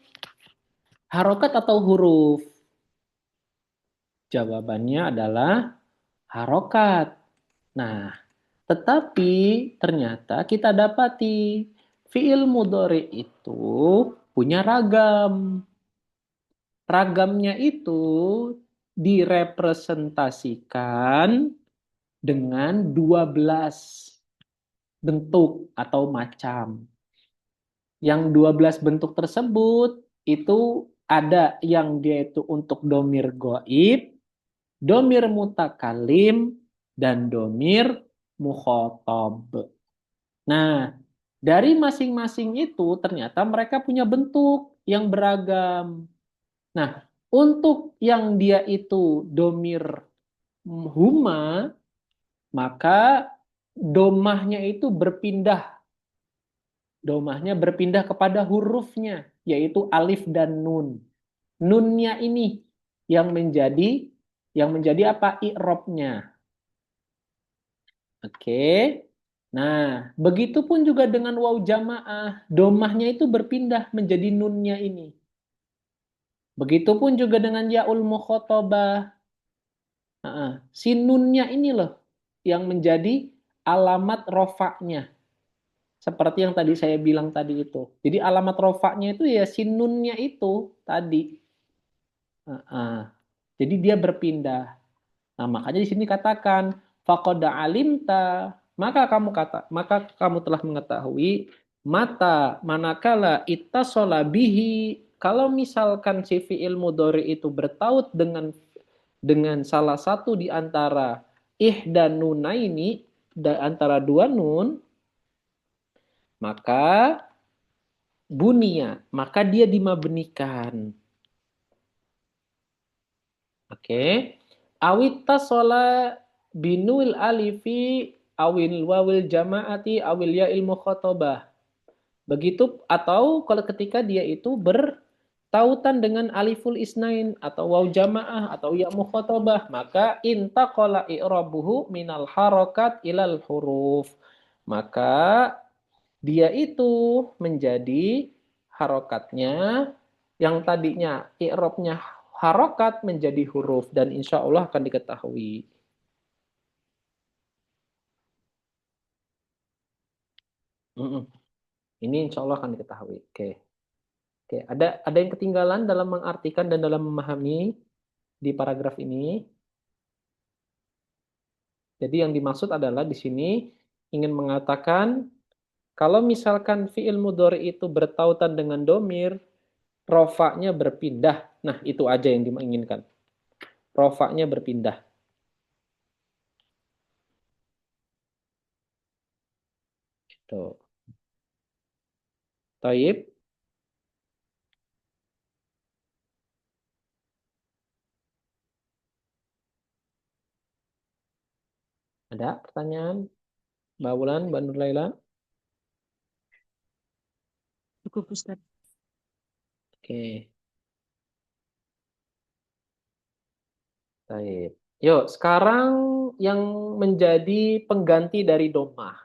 harokat atau huruf? Jawabannya adalah harokat. Nah, tetapi ternyata kita dapati fiil mudhari itu punya ragam. Ragamnya itu direpresentasikan dengan 12 bentuk atau macam. Yang 12 bentuk tersebut itu ada yang dia itu untuk domir goib, domir mutakalim, dan domir mukhotob. Nah, dari masing-masing itu ternyata mereka punya bentuk yang beragam. Nah, untuk yang dia itu domir huma, maka domahnya itu berpindah. Domahnya berpindah kepada hurufnya, yaitu alif dan nun. Nunnya ini yang menjadi apa? I'rabnya. Oke. Nah, begitupun juga dengan waw jamaah. Domahnya itu berpindah menjadi nunnya ini. Begitupun juga dengan ya'ul mukhotabah. Si nunnya ini loh yang menjadi alamat rofaknya. Seperti yang tadi saya bilang tadi itu. Jadi alamat rofaknya itu ya si nunnya itu tadi. Jadi dia berpindah. Nah, makanya di sini katakan faqad alimta, maka kamu telah mengetahui mata manakala ittasala bihi, kalau misalkan si fi'il mudhari itu bertaut dengan salah satu di antara ihdan nunaini, antara dua nun, maka bunia, maka dia dimabnikan. Oke. Awita shola binuil alifi awil wawil jamaati awil ya'il mukhotabah. Begitu, atau kalau ketika dia itu bertautan dengan aliful isnain atau waw jamaah atau ya mukhotabah, maka intaqala i'rabuhu minal harakat ilal huruf. Maka dia itu menjadi harokatnya yang tadinya i'rabnya harokat menjadi huruf, dan insya Allah akan diketahui. Ini insya Allah akan diketahui. Oke. Ada yang ketinggalan dalam mengartikan dan dalam memahami di paragraf ini? Jadi yang dimaksud adalah di sini ingin mengatakan kalau misalkan fi'il mudhari itu bertautan dengan domir, rofaknya berpindah. Nah, itu aja yang diinginkan. Rofaknya berpindah. Gitu. Taib. Ada pertanyaan? Mbak Wulan, Mbak Nurlaila? Cukup Ustaz. Oke. Baik. Yuk, sekarang yang menjadi pengganti dari domah.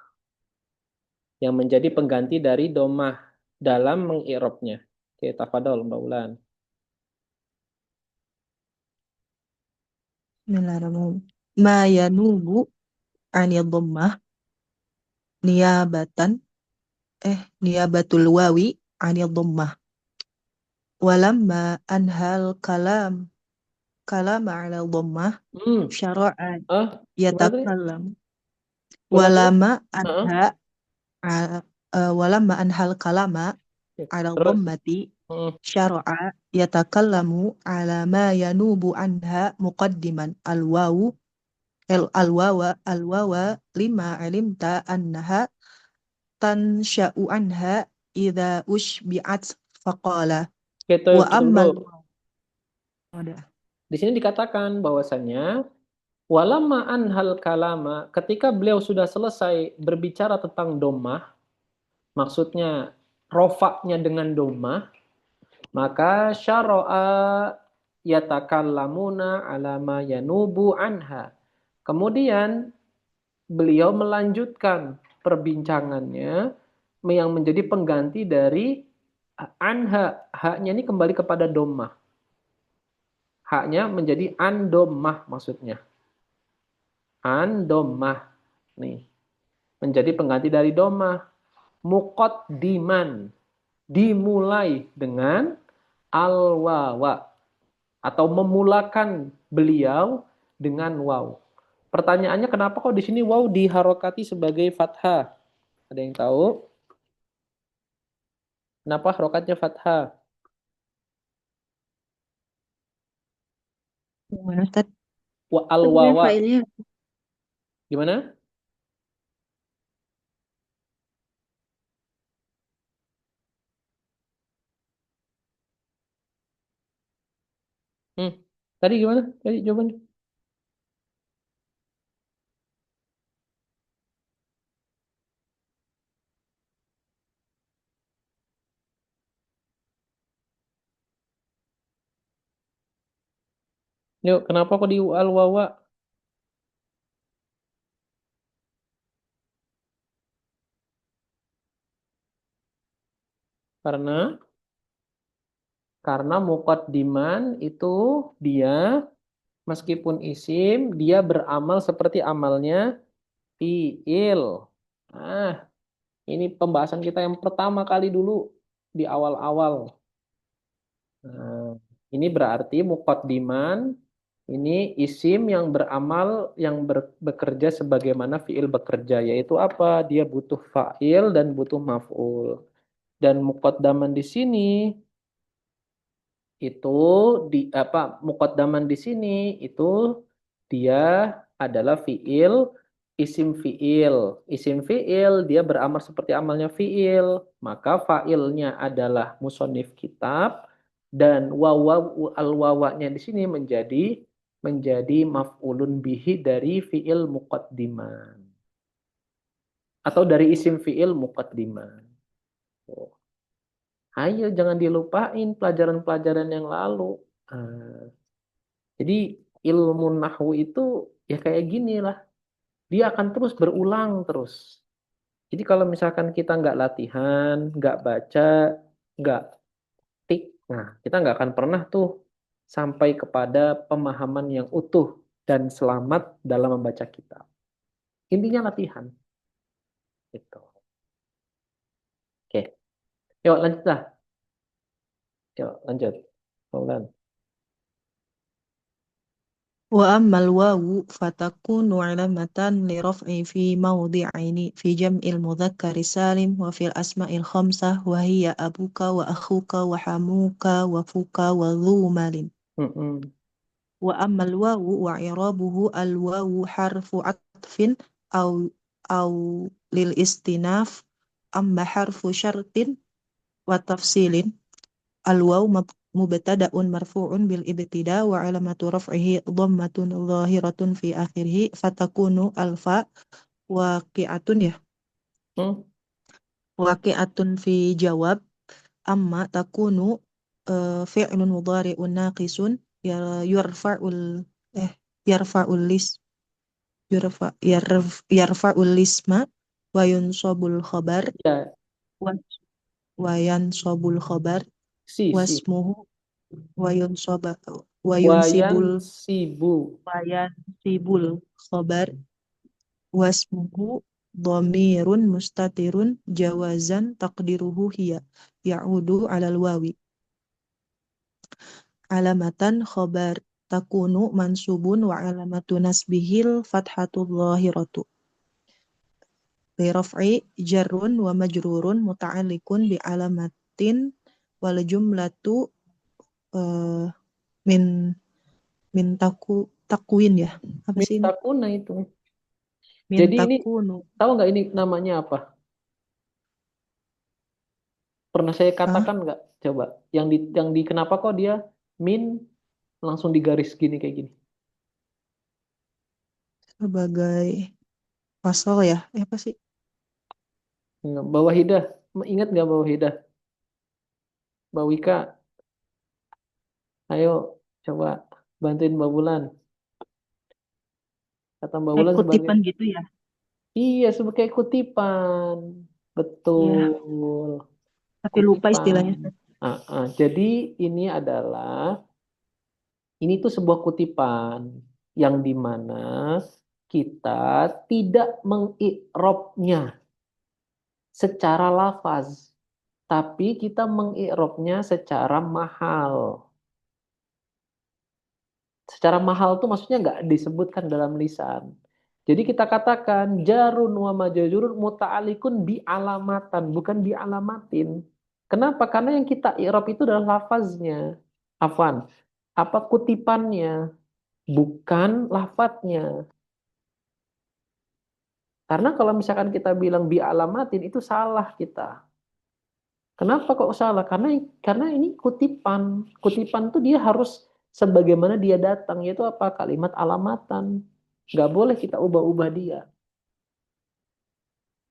Yang menjadi pengganti dari domah dalam mengi'rabnya. Oke, tafadhol Mbak Wulan. Bismillahirrahmanirrahim. Ma yanubu anil dhammah niyabatul wawi anil dhammah. Walamma anhal kalam ala dhammah syara'a yatakallam. Walamma anhal kalama ala dhammati syara'a yatakallamu ala ma yanubu anha muqaddiman al-wawa lima alimta annaha tansha'u anha idza ushbi'at faqala wa ammal. Di sini dikatakan bahwasannya walamma anhal kalama, ketika beliau sudah selesai berbicara tentang domah, maksudnya rofaknya dengan domah, Maka syara'a yatakallamuna ala ma yanubu anha. Kemudian beliau melanjutkan perbincangannya yang menjadi pengganti dari anha. Haknya ini kembali kepada dommah. Haknya menjadi andommah maksudnya. Andommah. Nih. Menjadi pengganti dari dommah. Muqaddiman. Dimulai dengan al-wawa. Atau memulakan beliau dengan waw. Pertanyaannya kenapa kok di sini waw diharokati sebagai fathah? Ada yang tahu? Kenapa harokatnya fathah? Gimana Ustaz? Al-wawa. Failnya. Gimana? Tadi gimana? Tadi jawabannya? Yuk, kenapa kok di al-wawa? Karena muqaddiman itu dia meskipun isim, dia beramal seperti amalnya fi'il. Nah, ini pembahasan kita yang pertama kali dulu di awal-awal. Nah, ini berarti muqaddiman ini isim yang beramal yang bekerja sebagaimana fi'il bekerja, yaitu apa? Dia butuh fa'il dan butuh maf'ul. Dan muqaddaman di sini itu muqaddaman di sini itu dia adalah fi'il, isim fi'il. Isim fi'il dia beramal seperti amalnya fi'il, maka fa'ilnya adalah musonif kitab dan al-wawanya di sini menjadi maf'ulun bihi dari fi'il muqaddiman atau dari isim fi'il muqaddiman. Ayo jangan dilupain pelajaran-pelajaran yang lalu. Jadi ilmu nahwu itu ya kayak gini lah. Dia akan terus berulang terus. Jadi kalau misalkan kita nggak latihan, nggak baca, nggak tik, nah kita nggak akan pernah tuh sampai kepada pemahaman yang utuh dan selamat dalam membaca kitab. Intinya latihan. Gitu. Oke. Yuk lanjutlah. Yuk lanjut. Pelan. وأما الواو فتكون علامة لرفع في موضعين في جمع المذكر السالم وفي الأسماء الخمسة وهي أبوك وأخوك وحموك وفوك وذو مال. وأما الواو وإعرابه الواو حرف عطف أو للاستئناف. أما حرف شرط وتفصيل الواو مبتدأ مرفوع بالابتداء وعلامة رفعه ضمة ظاهرة في آخره فتكون الفاء واقعة واقعة في جواب. أما تكون فعل مضارع ناقص يرفع الاسم وينصب الخبر واسمه وينصب الخبر واسمه ضمير مستتر جوازا تقديره هي يعود على الواو. علامة خبر تكون منصوب وعلامة نصبه الفتحة الظاهرة لرفع جر ومجرور متعلق بعلامة والجملة min takwin ya. Apa sih ini? Takuna itu. Min Jadi takunu. ini tahu nggak ini namanya apa? Pernah saya katakan nggak? Coba yang di kenapa kok dia min langsung digaris gini kayak gini? Sebagai pasal ya? Apa sih? Bawah hidah. Ingat nggak bawah hidah? Mbak Wika Ayo, coba bantuin Mbak Bulan. Kata Mbak Kayak Bulan sebagai, kutipan gitu ya. iya sebagai kutipan. Iya, Betul, tapi lupa istilahnya. kutipan. Jadi ini tuh sebuah kutipan yang dimana kita tidak mengi'robnya secara lafaz, tapi kita mengi'robnya secara mahal. Secara mahal tuh maksudnya nggak disebutkan dalam lisan. Jadi kita katakan jarun wa majrurun muta'alliqun bi alamatan, bukan bi alamatin. Kenapa? Karena yang kita i'rab itu adalah lafaznya. Afwan. Apa kutipannya, bukan lafadznya. Karena kalau misalkan kita bilang bi alamatin itu salah kita. Kenapa kok salah? Karena ini kutipan. Kutipan tuh dia harus sebagaimana dia datang, yaitu apa? Kalimat alamatan. Nggak boleh kita ubah-ubah dia.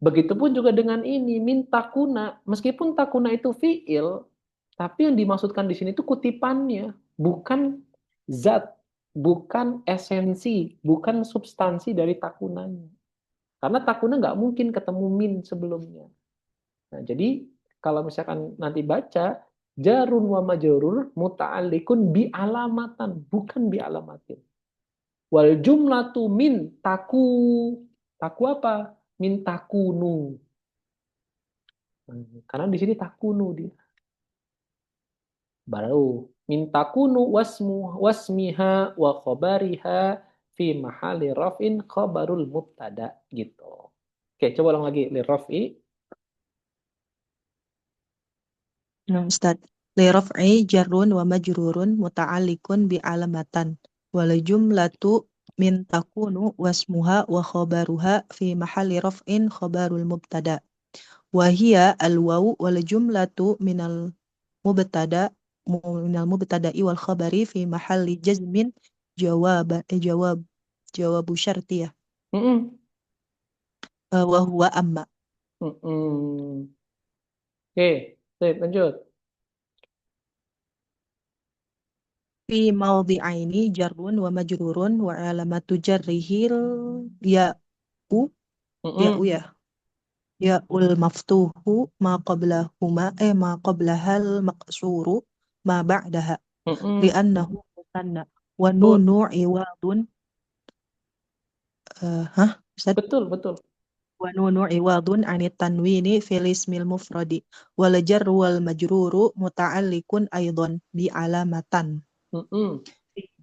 Begitupun juga dengan ini, min takuna. Meskipun takuna itu fi'il, tapi yang dimaksudkan di sini itu kutipannya, bukan zat, bukan esensi, bukan substansi dari takunanya. Karena takuna nggak mungkin ketemu min sebelumnya. Nah, jadi kalau misalkan nanti baca jarun wa majrur muta'alliqun bi alamatan, bukan bi alamatin. Wal jumlatu min taku. Taku apa? Min takunu. Karena di sini takunu dia. Baru min takunu wasmiha wa khabariha fi mahali raf'in khabarul mubtada gitu. Oke, coba ulang lagi li raf'i. Nah, Ustaz. Li raf'i jarrun wa majrurun muta'alliqun bi alamatan. Wal jumlatu min takunu wasmuha wa khabaruha fi mahalli raf'in khabarul mubtada. Wa hiya al wawu wal jumlatu minal mubtada'i wal khabari fi mahalli jazmin jawabu syartiyah. Wa huwa amma. Oke, lanjut. Fi mawdhi'aini jarrun wa majrurun wa alamatu jarrihil ya'u ya. Ya'ul maftuhu ma qablahal maqsuru ma ba'daha li'annahu musanna wa nunu iwadun Ustaz? Betul. Wa nunu iwadun anit tanwini fil ismil mufradi wal jarru wal majruru muta'alliqun aidan bi alamatan.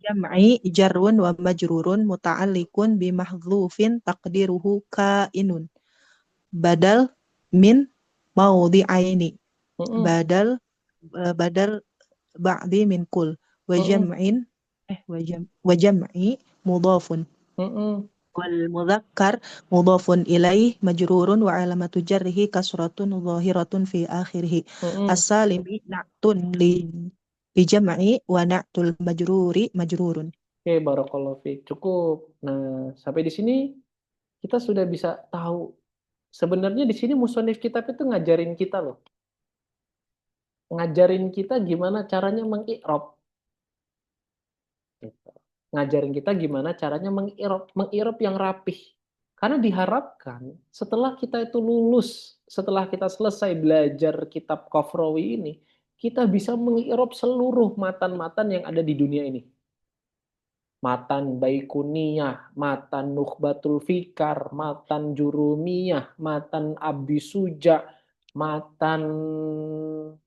Jam'i jarrun wa majrurun muta'alliqun bi mahdhufin taqdiruhu kainun. Badal min mawdhi'aini. Badal ba'di min kul. Wa jam'i mudhafun. Wal mudzakkar mudhafun ilaih majrurun wa alamatu jarrihi kasratun zahiratun fi akhirih. As-salimi na'tun li jam'i wa na'tul majruri majrurun. Oke, barakallahu fiik. Cukup. Nah, sampai di sini kita sudah bisa tahu. Sebenarnya di sini musonif kitab itu ngajarin kita loh. Ngajarin kita gimana caranya mengi'rab. Gitu. Ngajarin kita gimana caranya mengi'rab yang rapih. Karena diharapkan setelah kita itu lulus, setelah kita selesai belajar kitab Qafrawi ini, kita bisa mengi'rab seluruh matan-matan yang ada di dunia ini. Matan Baikuniyah, matan Nukhbatul Fikar, matan Jurumiyah, matan Abi Suja, matan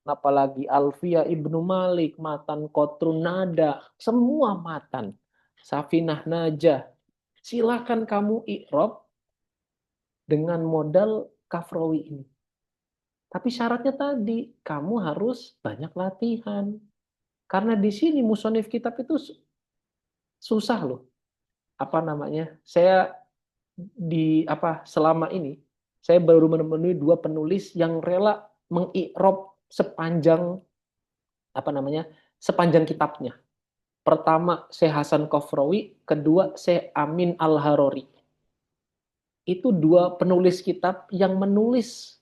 apalagi Alfiyah Ibnu Malik, matan Qatrun Nada, semua matan. Safinah Najah. Silakan kamu i'rab dengan modal Qafrawi ini. Tapi syaratnya tadi, kamu harus banyak latihan. Karena di sini musonif kitab itu susah loh. Saya selama ini saya baru menemui 2 penulis yang rela mengi'rab sepanjang sepanjang kitabnya. Pertama Syekh Hasan Qafrawi, kedua Syekh Amin Al-Harori. Itu 2 penulis kitab yang menulis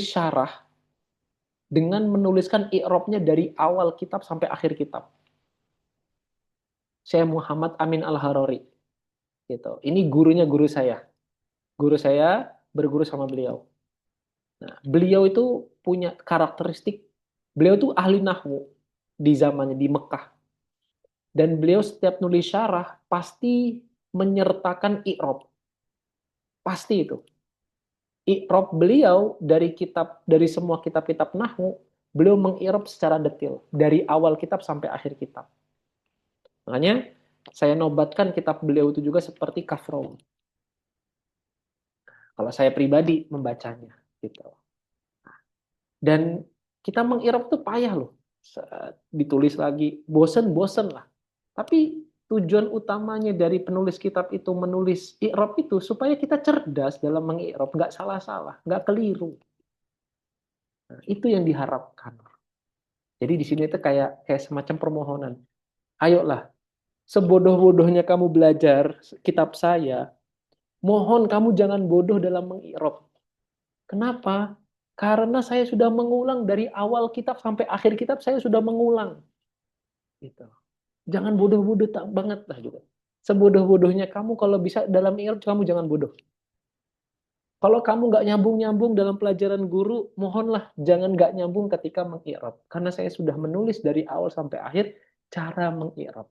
syarah dengan menuliskan i'rabnya dari awal kitab sampai akhir kitab. Syekh Muhammad Amin Al-Harari. Gitu. Ini gurunya guru saya. Guru saya berguru sama beliau. Nah, beliau itu punya karakteristik, beliau itu ahli nahwu di zamannya di Mekah. Dan beliau setiap nulis syarah pasti menyertakan i'rab. Pasti itu. I'rab beliau dari semua kitab-kitab nahwu, beliau mengi'rab secara detail dari awal kitab sampai akhir kitab. Makanya saya nobatkan kitab beliau itu juga seperti Kafrawi. Kalau saya pribadi membacanya gitu. Dan kita mengi'rab itu payah loh. Ditulis lagi, bosen lah. Tapi tujuan utamanya dari penulis kitab itu menulis i'rab itu supaya kita cerdas dalam mengi'rab, nggak salah-salah, nggak keliru. Nah, itu yang diharapkan. Jadi di sini itu kayak semacam permohonan. Ayolah, sebodoh-bodohnya kamu belajar kitab saya, mohon kamu jangan bodoh dalam mengi'rab. Kenapa? Karena saya sudah mengulang dari awal kitab sampai akhir kitab, saya sudah mengulang. Gitu. Jangan bodoh-bodoh banget lah juga. Sebodoh-bodohnya kamu kalau bisa dalam i'rab kamu jangan bodoh. Kalau kamu nggak nyambung-nyambung dalam pelajaran guru, mohonlah jangan nggak nyambung ketika mengi'rab. Karena saya sudah menulis dari awal sampai akhir cara mengi'rab.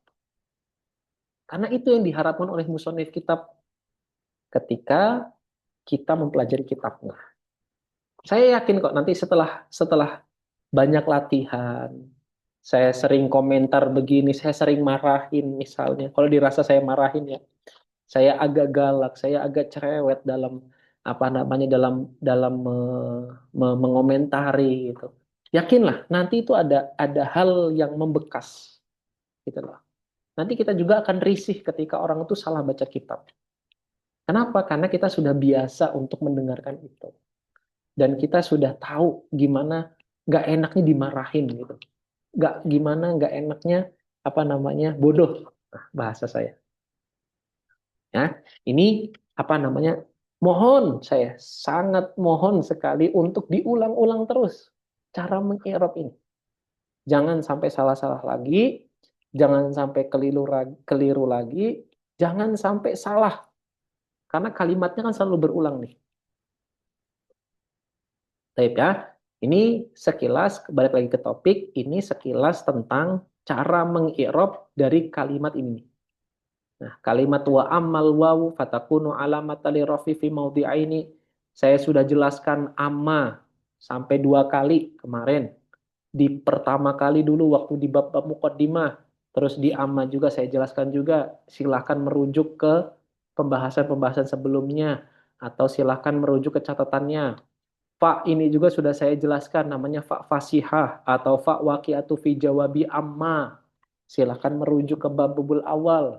Karena itu yang diharapkan oleh musonif kitab ketika kita mempelajari kitabnya. Saya yakin kok nanti setelah banyak latihan, saya sering komentar begini, saya sering marahin misalnya. Kalau dirasa saya marahin ya, saya agak galak, saya agak cerewet dalam mengomentari gitu. Yakinlah nanti itu ada hal yang membekas gitu loh. Nanti kita juga akan risih ketika orang itu salah baca kitab. Kenapa? Karena kita sudah biasa untuk mendengarkan itu. Dan kita sudah tahu gimana nggak enaknya dimarahin gitu. Nggak enaknya bodoh. Nah, bahasa saya. Ya, ini mohon saya sangat mohon sekali untuk diulang-ulang terus cara mengi'rab ini. Jangan sampai salah-salah lagi, jangan sampai keliru lagi, jangan sampai salah. Karena kalimatnya kan selalu berulang nih. Baik ya, ini sekilas, balik lagi ke topik, ini sekilas tentang cara mengi'rab dari kalimat ini. Nah, kalimat wa ammal wawu fatakunu alamata lirafi fi maudhi'aini. Saya sudah jelaskan amma sampai 2 kali kemarin. Di pertama kali dulu waktu di bab muqaddimah, terus di amma juga saya jelaskan juga. Silahkan merujuk ke pembahasan-pembahasan sebelumnya atau silahkan merujuk ke catatannya. Fa ini juga sudah saya jelaskan, namanya fa fasihah atau fa waqi'atu fi jawabi amma. Silahkan merujuk ke babul awal.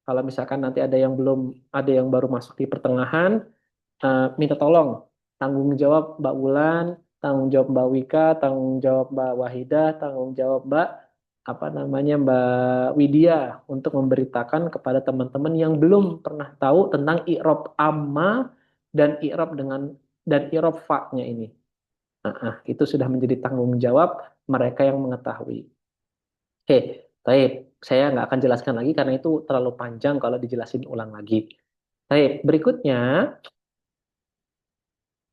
Kalau misalkan nanti ada yang baru masuk di pertengahan, minta tolong tanggung jawab Mbak Wulan, tanggung jawab Mbak Wika, tanggung jawab Mbak Wahidah, tanggung jawab Mbak Widya untuk memberitakan kepada teman-teman yang belum pernah tahu tentang i'rab amma dan i'rab fa-nya ini. Itu sudah menjadi tanggung jawab mereka yang mengetahui. Oke, baik. Saya nggak akan jelaskan lagi karena itu terlalu panjang kalau dijelasin ulang lagi. Baik, berikutnya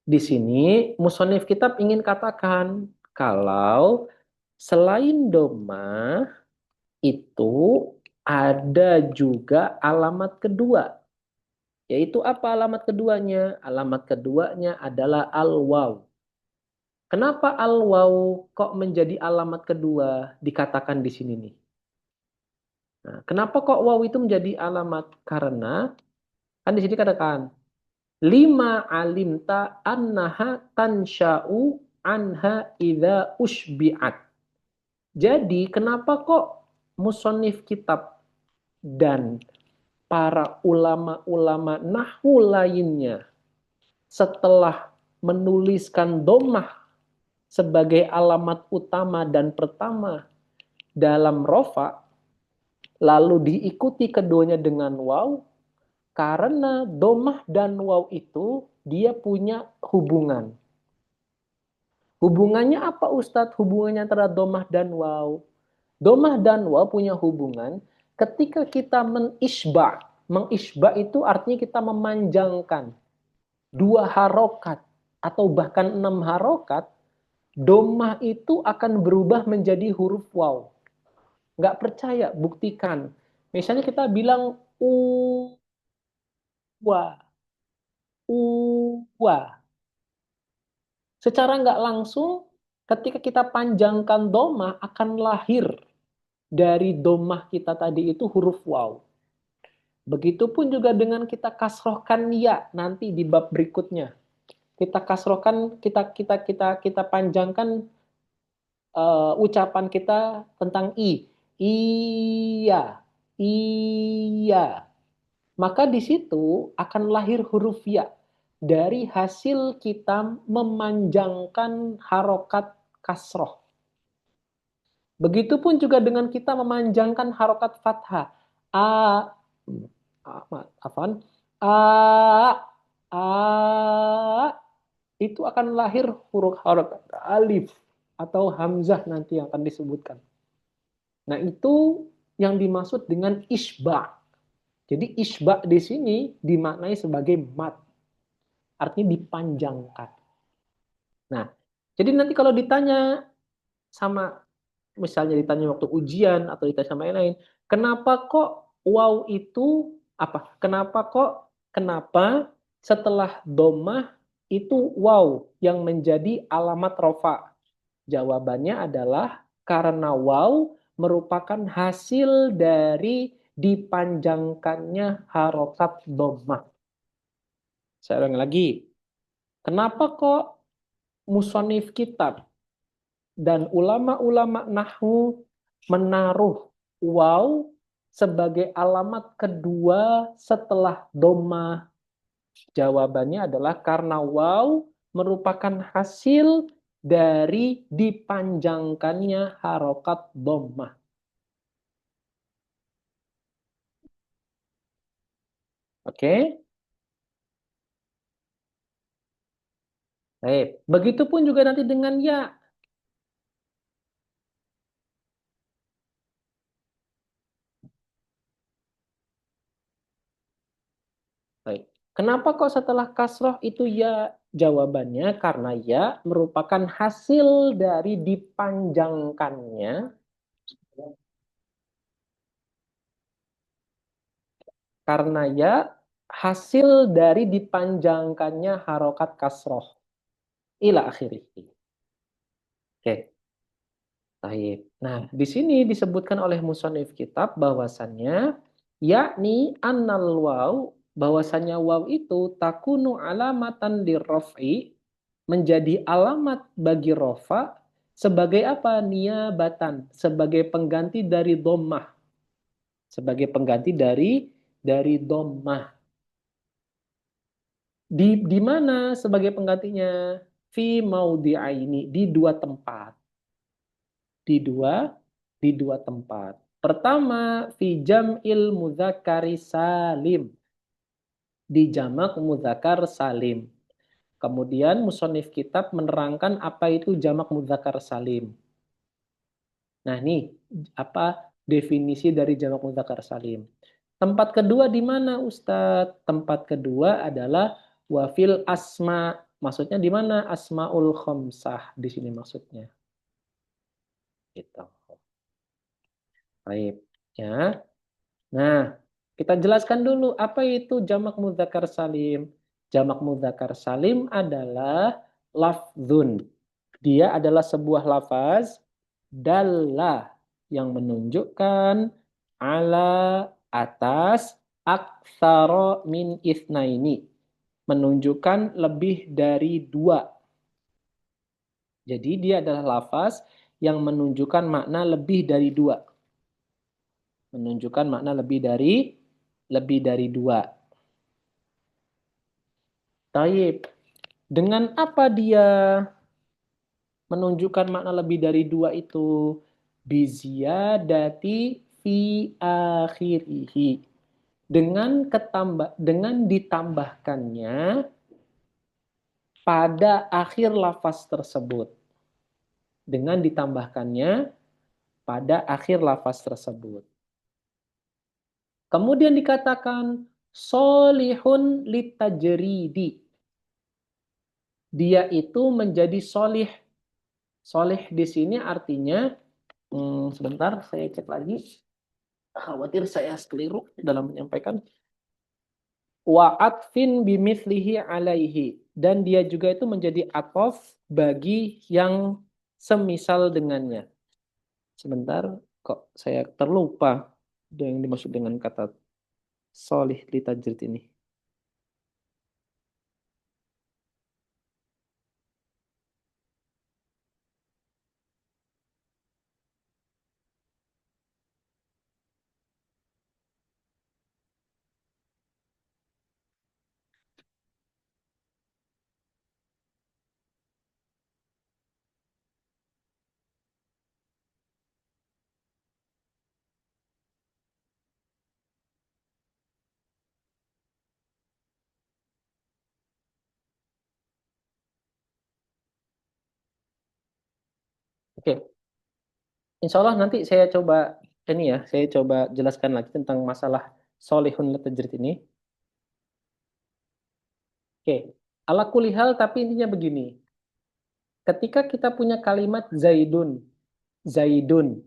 di sini musonif kitab ingin katakan kalau selain doma itu ada juga alamat kedua. Yaitu apa alamat keduanya? Alamat keduanya adalah al-waw. Kenapa al-waw kok menjadi alamat kedua dikatakan di sini nih? Nah, kenapa kok waw itu menjadi alamat? Karena kan di sini katakan lima alimta annaha tansha'u anha idza ushbi'at. Jadi kenapa kok musonif kitab dan para ulama-ulama nahwu lainnya setelah menuliskan dhammah sebagai alamat utama dan pertama dalam rofa, lalu diikuti keduanya dengan waw, karena dhammah dan waw itu dia punya hubungan. Hubungannya apa Ustadz? Hubungannya antara domah dan waw. Domah dan waw punya hubungan ketika kita mengisba. Mengisba itu artinya kita memanjangkan 2 harokat atau bahkan 6 harokat. Domah itu akan berubah menjadi huruf waw. Nggak percaya, buktikan. Misalnya kita bilang uwa. Secara nggak langsung, ketika kita panjangkan domah, akan lahir dari domah kita tadi itu huruf waw. Begitupun juga dengan kita kasrohkan ya nanti di bab berikutnya. Kita kasrohkan, kita panjangkan ucapan kita tentang i. Iya. Maka di situ akan lahir huruf ya dari hasil kita memanjangkan harokat kasroh. Begitupun juga dengan kita memanjangkan harokat fathah. Itu akan lahir huruf harokat alif atau hamzah nanti yang akan disebutkan. Nah, itu yang dimaksud dengan isba. Jadi isba di sini dimaknai sebagai mat. Artinya dipanjangkan. Nah, jadi nanti kalau ditanya sama, misalnya ditanya waktu ujian atau ditanya sama yang lain, kenapa kok waw itu apa? Kenapa setelah domah itu waw yang menjadi alamat rofa? Jawabannya adalah karena waw merupakan hasil dari dipanjangkannya harokat domah. Saya ulang lagi. Kenapa kok musonif kitab dan ulama-ulama nahwu menaruh waw sebagai alamat kedua setelah domah? Jawabannya adalah karena waw merupakan hasil dari dipanjangkannya harokat domah. Oke? Baik. Begitupun juga nanti dengan ya. Baik. Kenapa kok setelah kasroh itu ya? Jawabannya karena ya merupakan hasil dari dipanjangkannya hasil dari dipanjangkannya harokat kasroh ila akhirih. Oke. Baik. Nah, di sini disebutkan oleh musonif kitab bahwasannya yakni annal waw, bahwasannya waw itu takunu alamatan dirraf'i, menjadi alamat bagi rofa sebagai apa? Niyabatan, sebagai pengganti dari dhammah. Sebagai pengganti dari dhammah. Di mana sebagai penggantinya? Fi maudhi'aini, di 2 tempat. Di dua tempat. Pertama, fi jam'il mudzakkari salim. Di jamak mudzakkar salim. Kemudian musonif kitab menerangkan apa itu jamak mudzakkar salim. Nah, ini apa definisi dari jamak mudzakkar salim. Tempat kedua di mana, Ustadz? Tempat kedua adalah wafil asma. Maksudnya di mana? Asmaul khamsah di sini maksudnya. Gitu. Baik, ya. Nah, kita jelaskan dulu apa itu jamak mudzakkar salim. Jamak mudzakkar salim adalah lafdzun. Dia adalah sebuah lafaz dalla yang menunjukkan ala atas aktsara min itsnaini. Menunjukkan lebih dari 2. Jadi dia adalah lafaz yang menunjukkan makna lebih dari 2. Menunjukkan makna lebih dari 2. Taib. Dengan apa dia menunjukkan makna lebih dari 2 itu? Biziyadati fi akhirihi. Dengan ditambahkannya pada akhir lafaz tersebut. dengan ditambahkannya pada akhir lafaz tersebut. Kemudian dikatakan solihun litajridi. Dia itu menjadi solih. Solih di sini artinya, sebentar saya cek lagi. Khawatir saya keliru dalam menyampaikan. Wa atfin bimithlihi alaihi. Dan dia juga itu menjadi atof bagi yang semisal dengannya. Sebentar, kok saya terlupa yang dimaksud dengan kata solih litajrid ini. Oke. Insya Allah nanti saya coba saya coba jelaskan lagi tentang masalah solihun litajrid ini. Oke. Ala kulihal, tapi intinya begini. Ketika kita punya kalimat Zaidun, Zaidun,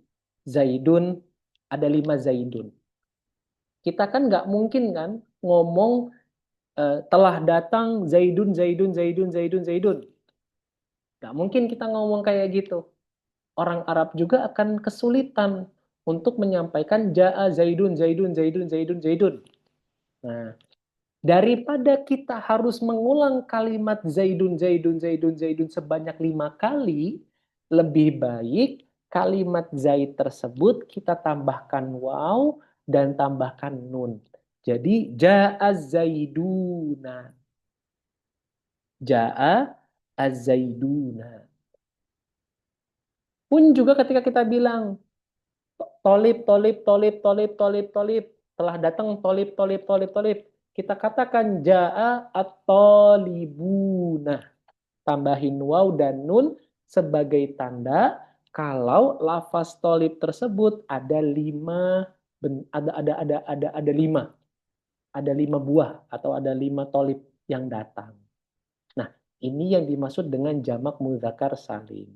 Zaidun, ada 5 Zaidun. Kita kan nggak mungkin kan ngomong telah datang Zaidun, Zaidun, Zaidun, Zaidun, Zaidun. Nggak mungkin kita ngomong kayak gitu. Orang Arab juga akan kesulitan untuk menyampaikan Ja'a Zaidun, Zaidun, Zaidun, Zaidun, Zaidun. Nah, daripada kita harus mengulang kalimat Zaidun, Zaidun, Zaidun, Zaidun sebanyak 5 kali, lebih baik kalimat Zaid tersebut kita tambahkan waw dan tambahkan nun. Jadi Ja'a Zaiduna. Ja'a Az-Zaiduna. Pun juga ketika kita bilang tolib, tolib, tolib, tolib, tolib, tolib, telah datang tolib, tolib, tolib, tolib, kita katakan ja'a at-tolibuna. Tambahin waw dan nun sebagai tanda kalau lafaz tolib tersebut ada 5 buah atau ada 5 tolib yang datang. Nah, ini yang dimaksud dengan jamak mudzakkar salim.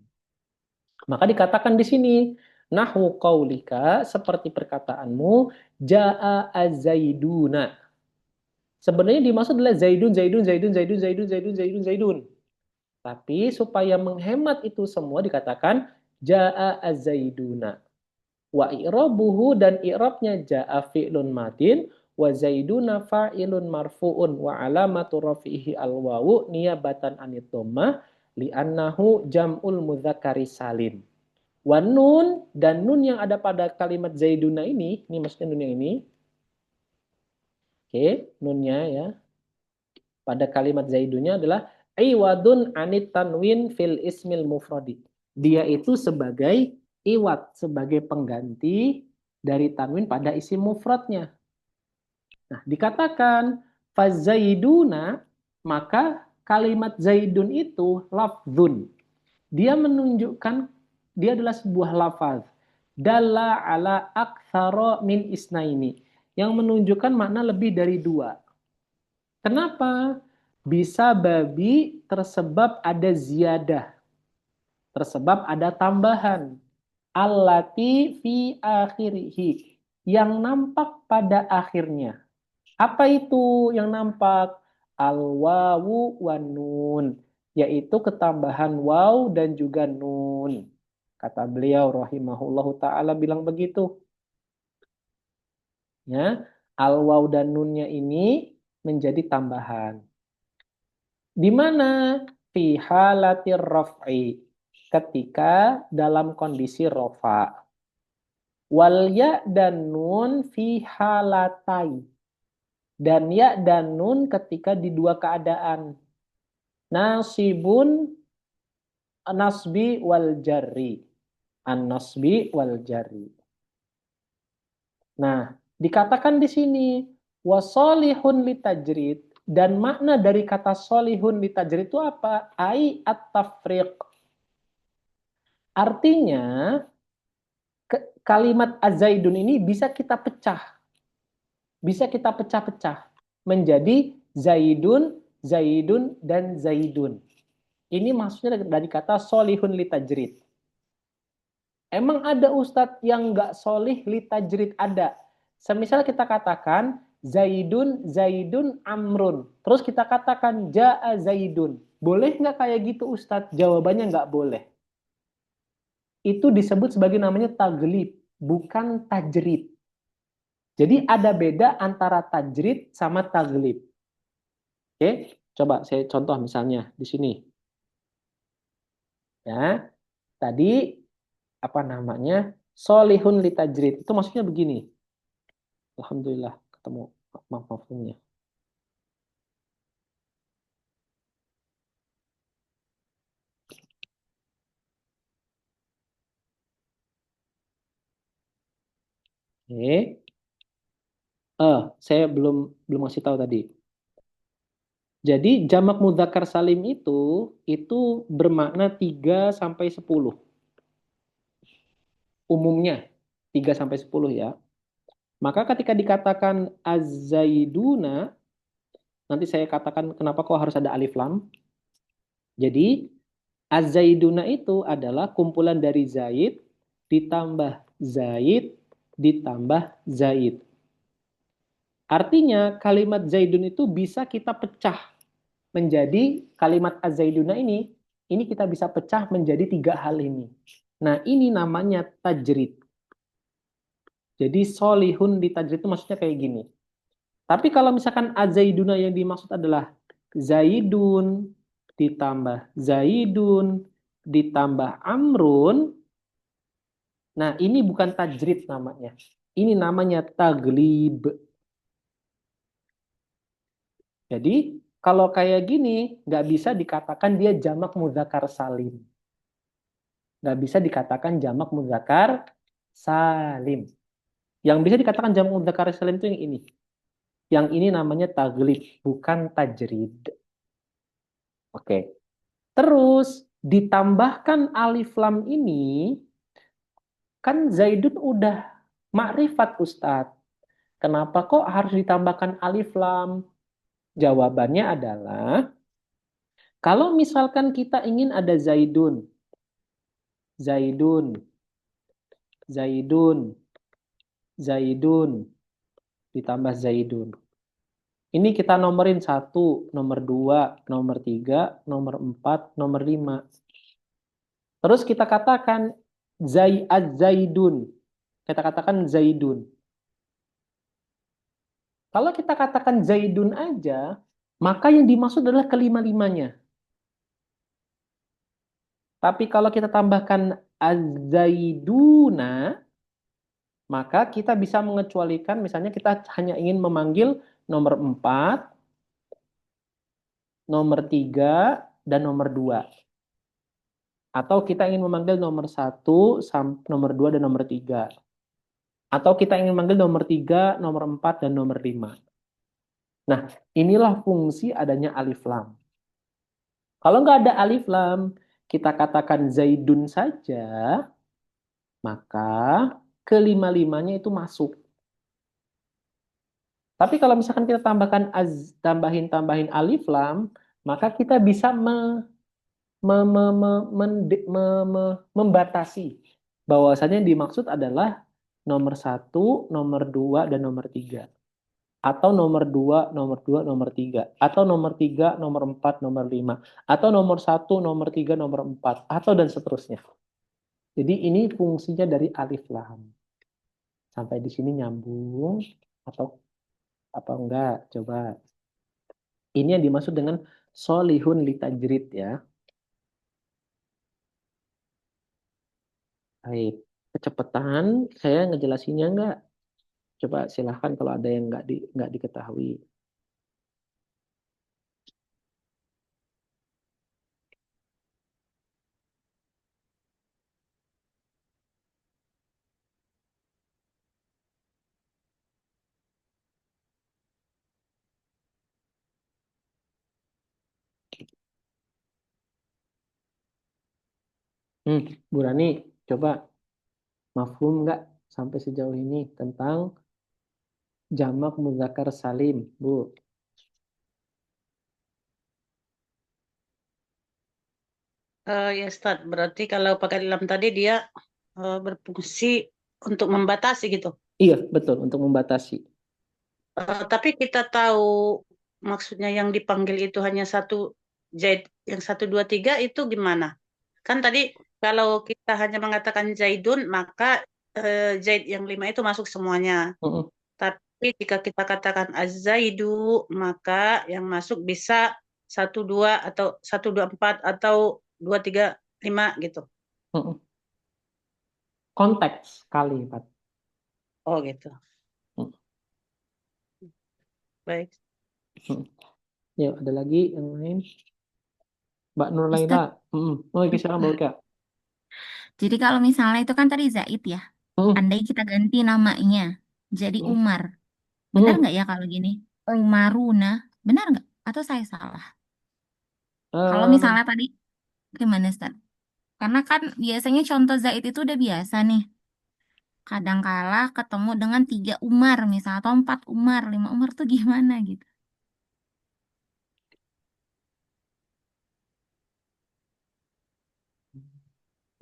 Maka dikatakan di sini, nahwu qaulika, seperti perkataanmu, ja'a az-zaiduna. Sebenarnya dimaksud adalah zaidun, zaidun, zaidun, zaidun, zaidun, zaidun, zaidun, zaidun. Tapi supaya menghemat itu semua dikatakan ja'a az-zaiduna. Wa i'rabuhu, dan i'rabnya ja'a fi'lun madin wa zaiduna fa'ilun marfu'un wa alamatu rafihi al-wawu niyabatan anid dhammah li'annahu jam'ul mudzakkari salim. Wa nun, dan nun yang ada pada kalimat zaiduna ini maksudnya nun yang ini. Oke, nunnya ya. Pada kalimat zaidunnya adalah iwadun anit tanwin fil ismil mufradi. Dia itu sebagai iwad, sebagai pengganti dari tanwin pada isim mufradnya. Nah, dikatakan fazaiduna, maka kalimat zaidun itu lafzun. Dia menunjukkan, dia adalah sebuah lafaz. Dalla ala aktsara min isnaini, yang menunjukkan makna lebih dari 2. Kenapa? Bisa babi tersebab ada ziyadah. Tersebab ada tambahan. Allati fi akhirihi, yang nampak pada akhirnya. Apa itu yang nampak? Al-wawu wa nun, yaitu ketambahan waw dan juga nun. Kata beliau rahimahullahu ta'ala bilang begitu. Ya, al-waw dan nunnya ini menjadi tambahan. Di mana? Fi halatir raf'i, ketika dalam kondisi rofa. Wal ya dan nun fi halatai, dan ya dan nun ketika di 2 keadaan. Nasibun, nasbi wal jarri. An-nasbi wal jarri. Nah, dikatakan di sini wasolihun litajrid, dan makna dari kata solihun litajrid itu apa? Ai at-tafriq. Artinya kalimat az-zaidun ini bisa kita pecah. Bisa kita pecah-pecah menjadi zaidun, zaidun, dan zaidun. Ini maksudnya dari kata solihun litajrid. Emang ada ustadz yang nggak solih litajrid? Ada. Semisal kita katakan zaidun, zaidun, amrun. Terus kita katakan ja'a zaidun. Boleh nggak kayak gitu ustadz? Jawabannya nggak boleh. Itu disebut sebagai namanya taglib, bukan tajrid. Jadi ada beda antara tajrid sama taglib. Oke, coba saya contoh misalnya di sini. Ya, tadi apa namanya? Solihun litajrid. Itu maksudnya begini. Alhamdulillah ketemu mafhumnya. Oke. Saya belum ngasih tahu tadi. Jadi jamak mudzakkar salim itu bermakna 3 sampai 10. Umumnya 3 sampai 10 ya. Maka ketika dikatakan az-zaiduna, nanti saya katakan kenapa kok harus ada alif lam. Jadi az-zaiduna itu adalah kumpulan dari zaid ditambah zaid ditambah zaid. Artinya kalimat zaidun itu bisa kita pecah menjadi kalimat az-zaiduna ini kita bisa pecah menjadi 3 hal ini. Nah, ini namanya tajrid. Jadi solihun di tajrid itu maksudnya kayak gini. Tapi kalau misalkan az-zaiduna yang dimaksud adalah zaidun ditambah zaidun ditambah amrun, nah ini bukan tajrid namanya. Ini namanya taglib. Jadi kalau kayak gini nggak bisa dikatakan dia jamak mudzakkar salim. Nggak bisa dikatakan jamak mudzakkar salim. Yang bisa dikatakan jamak mudzakkar salim itu yang ini. Yang ini namanya taglib, bukan tajrid. Oke. Terus ditambahkan alif lam ini, kan Zaidun udah makrifat Ustadz. Kenapa kok harus ditambahkan alif lam? Jawabannya adalah, kalau misalkan kita ingin ada Zaidun, Zaidun, Zaidun, Zaidun, ditambah Zaidun. Ini kita nomorin 1, nomor 2, nomor 3, nomor 4, nomor 5. Terus kita katakan Zaidun. Kita katakan Zaidun. Kalau kita katakan Zaidun aja, maka yang dimaksud adalah kelima-limanya. Tapi kalau kita tambahkan Az-Zaiduna, maka kita bisa mengecualikan, misalnya kita hanya ingin memanggil nomor 4, nomor 3, dan nomor 2. Atau kita ingin memanggil nomor 1, nomor 2, dan nomor 3. Atau kita ingin memanggil nomor 3, nomor 4, dan nomor 5. Nah, inilah fungsi adanya alif lam. Kalau nggak ada alif lam, kita katakan Zaidun saja, maka kelima-limanya itu masuk. Tapi kalau misalkan kita tambahin alif lam, maka kita bisa membatasi bahwasanya yang dimaksud adalah nomor 1, nomor 2, dan nomor 3. Atau nomor 2, nomor 2, nomor 3. Atau nomor 3, nomor 4, nomor 5. Atau nomor 1, nomor 3, nomor 4. Atau dan seterusnya. Jadi ini fungsinya dari alif lam. Sampai di sini nyambung atau apa enggak? Coba. Ini yang dimaksud dengan solihun litajrid ya. Baik. Kecepatan saya ngejelasinnya enggak? Coba silahkan kalau ada yang enggak diketahui. Bu Rani, coba mafhum nggak sampai sejauh ini tentang jamak mudzakkar salim, Bu? Ya Ustaz, berarti kalau pakai lam tadi dia berfungsi untuk membatasi gitu. Iya, betul, untuk membatasi. Tapi kita tahu maksudnya yang dipanggil itu hanya satu Zaid, yang 1, 2, 3 itu gimana? Kan tadi kalau kita hanya mengatakan Zaidun, maka Zaid yang 5 itu masuk semuanya. Tapi jika kita katakan Az-Zaidu, maka yang masuk bisa 1, 2 atau 1, 2, 4 atau 2, 3, 5 gitu. Konteks kalimat. Oh gitu. Baik. Ya, ada lagi yang lain? Mbak Nurlaila. Oh, silakan Mbak Uka. Jadi kalau misalnya itu kan tadi Zaid ya, andai kita ganti namanya jadi Umar, benar nggak ya kalau gini? Umaruna, benar nggak? Atau saya salah? Kalau misalnya tadi gimana, Ustaz? Karena kan biasanya contoh Zaid itu udah biasa nih. Kadangkala ketemu dengan 3 Umar misalnya, atau 4 Umar, 5 Umar tuh gimana gitu.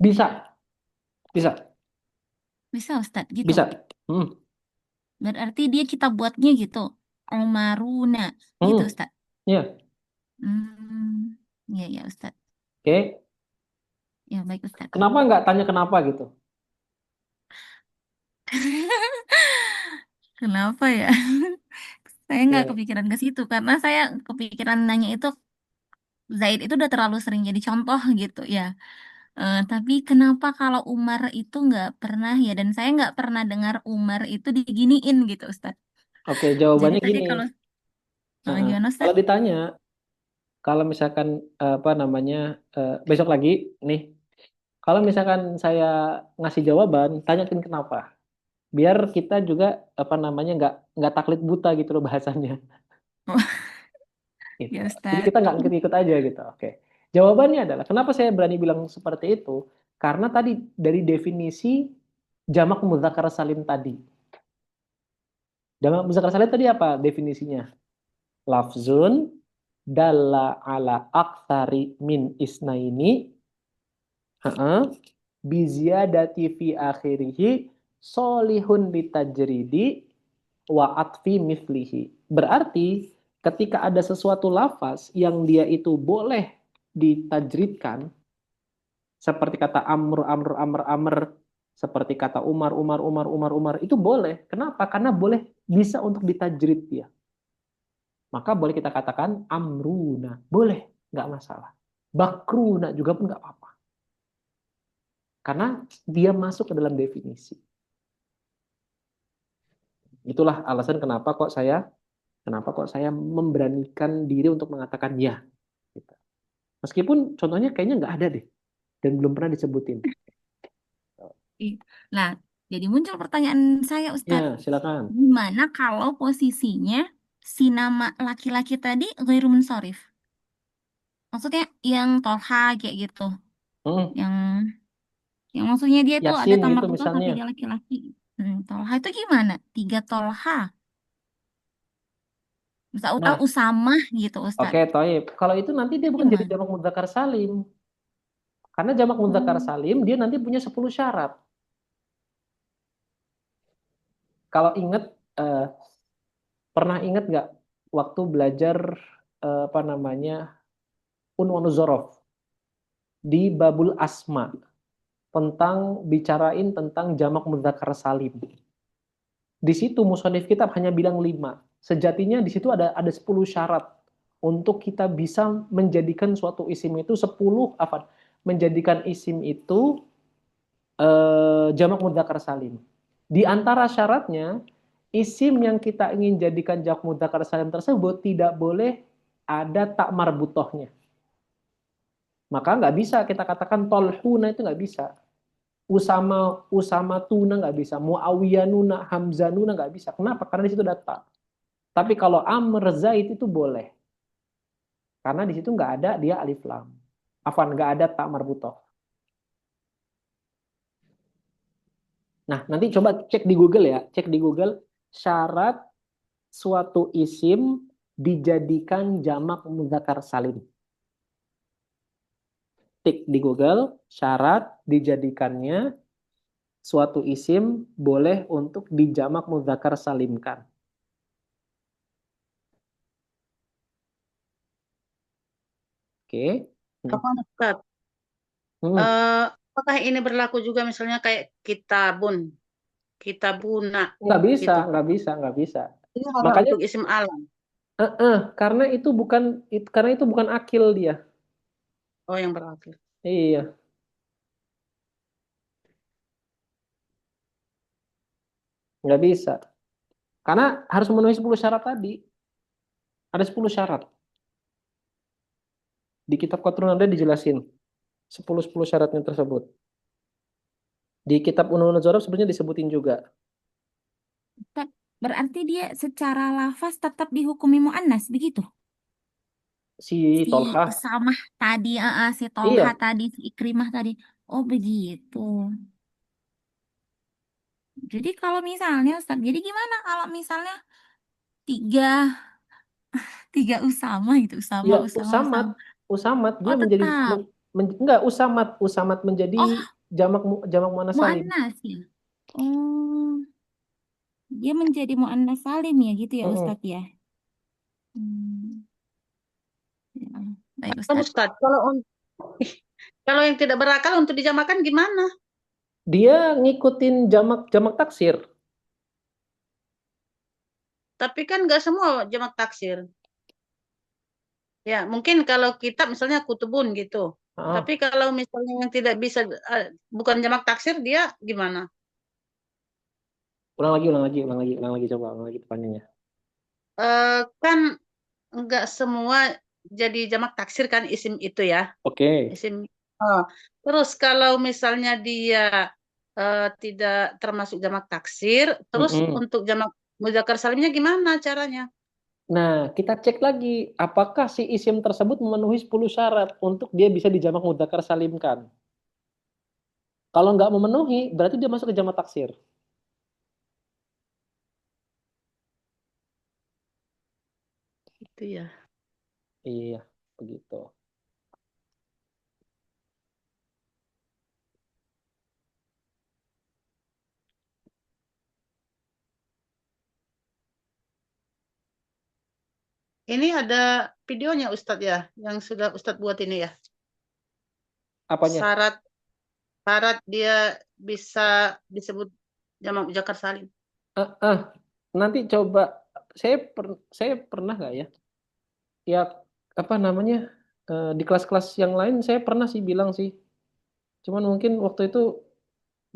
Bisa. Bisa. Bisa Ustaz gitu. Bisa. Berarti dia kita buatnya gitu. Umaruna gitu Ustaz. Iya. Iya ya Ustaz. Oke. Ya baik Ustaz. Kenapa nggak tanya kenapa gitu? Kenapa ya? Saya nggak kepikiran ke situ karena saya kepikiran nanya itu Zaid itu udah terlalu sering jadi contoh gitu ya. Tapi kenapa kalau Umar itu nggak pernah ya, dan saya nggak pernah dengar Umar itu diginiin gitu Ustaz. Oke, jawabannya Jadi tadi gini. gimana Ustaz? Kalau ditanya, kalau misalkan apa namanya besok lagi nih, kalau misalkan saya ngasih jawaban, tanyakin kenapa, biar kita juga apa namanya nggak taklid buta gitu loh bahasanya. Gitu. Ya Jadi Ustaz. kita nggak ikut-ikut aja gitu. Oke. Jawabannya adalah kenapa saya berani bilang seperti itu? Karena tadi dari definisi jamak mudzakkar salim tadi. Jamak mudzakkar salim tadi apa definisinya? Lafzun dalla ala aktsari min isnaini biziyadati fi akhirih solihun litajridi wa atfi mithlihi. Berarti ketika ada sesuatu lafaz yang dia itu boleh ditajridkan seperti kata amr amr amr amr, seperti kata Umar Umar Umar Umar Umar, itu boleh. Kenapa? Karena boleh bisa untuk ditajrid dia. Maka boleh kita katakan amruna, boleh, nggak masalah. Bakruna juga pun nggak apa-apa. Karena dia masuk ke dalam definisi. Itulah alasan kenapa kok saya memberanikan diri untuk mengatakan ya. Gitu. Meskipun contohnya kayaknya nggak ada deh, dan belum pernah disebutin. Nah, jadi muncul pertanyaan saya Ustadz. Ya, silakan. Gimana kalau posisinya si nama laki-laki tadi ghairu munsharif? Maksudnya yang Tolha kayak gitu. Yang maksudnya dia tuh ada Yasin tamar gitu putus tapi misalnya. dia laki-laki. Tolha itu gimana? 3 Tolha. Misal Usamah gitu Ustaz. Oke, Toib. Kalau itu nanti dia bukan jadi jamak mudzakkar salim. Karena jamak mudzakkar salim dia nanti punya 10 syarat. Kalau ingat, pernah ingat nggak waktu belajar apa namanya Unwanuz Zorof di Babul Asma tentang bicarain tentang jamak mudzakkar salim. Di situ musonif kitab hanya bilang 5. Sejatinya di situ ada 10 syarat untuk kita bisa menjadikan suatu isim itu 10 apa? Menjadikan isim itu jamak mudzakkar salim. Di antara syaratnya, isim yang kita ingin jadikan jamak mudzakkar salim tersebut tidak boleh ada tak marbutohnya. Maka nggak bisa kita katakan tolhuna, itu nggak bisa. Usama tuna nggak bisa, Muawiyanuna, Hamzanuna nggak bisa. Kenapa? Karena di situ ada ta. Tapi kalau Amr Zaid itu boleh. Karena di situ nggak ada dia alif lam. Afwan, nggak ada ta marbutoh. Nah, nanti coba cek di Google ya. Cek di Google syarat suatu isim dijadikan jamak mudzakkar salim. Tik di Google syarat dijadikannya suatu isim boleh untuk dijamak mudzakkar salimkan. Oke. Ustaz, apakah ini berlaku juga misalnya kayak kitabun, kitabuna Nggak bisa, gitu? nggak bisa. Ini hanya Makanya untuk isim alam. karena itu bukan akil dia. Oh, yang berakil. Iya. Nggak bisa. Karena harus memenuhi 10 syarat tadi. Ada 10 syarat. Di kitab Qatrun Nada dijelasin 10 syaratnya tersebut. Di kitab Unun Dzaraf sebenarnya disebutin juga. Berarti dia secara lafaz tetap dihukumi muannas begitu? Si Si Tolha. Usamah tadi, si Iya. Tolha tadi, si Ikrimah tadi. Oh begitu. Jadi kalau misalnya Ustaz, jadi gimana kalau misalnya tiga Usama gitu, Iya, Usama. Usamat dia Oh menjadi tetap. enggak Usamat menjadi Oh jamak muannas salim. muannas ya. Oh, dia menjadi muannas salim ya gitu ya Ustaz ya. Ya, baik Ustaz. Ustaz, kalau yang tidak berakal untuk dijamakan gimana? Dia ngikutin jamak taksir. Tapi kan nggak semua jamak taksir. Ya, mungkin kalau kitab misalnya kutubun gitu. Tapi kalau misalnya yang tidak bisa, bukan jamak taksir, dia gimana? Ulang lagi, coba ulang lagi pertanyaannya. Kan nggak semua jadi jamak taksir kan isim itu ya. Oke. Isim. Terus kalau misalnya dia tidak termasuk jamak taksir, terus untuk jamak mudzakkar salimnya gimana caranya? Nah, kita cek lagi apakah si isim tersebut memenuhi 10 syarat untuk dia bisa dijamak mudzakkar salimkan. Kalau nggak memenuhi, berarti dia masuk ke jamak taksir. Itu ya. Iya, begitu. Ini ada videonya Ustadz ya, yang sudah Ustadz buat ini ya. Apanya? Syarat dia bisa disebut jamak mudzakkar salim. Nanti coba saya pernah nggak ya? Ya apa namanya? Di kelas-kelas yang lain saya pernah sih bilang sih. Cuman mungkin waktu itu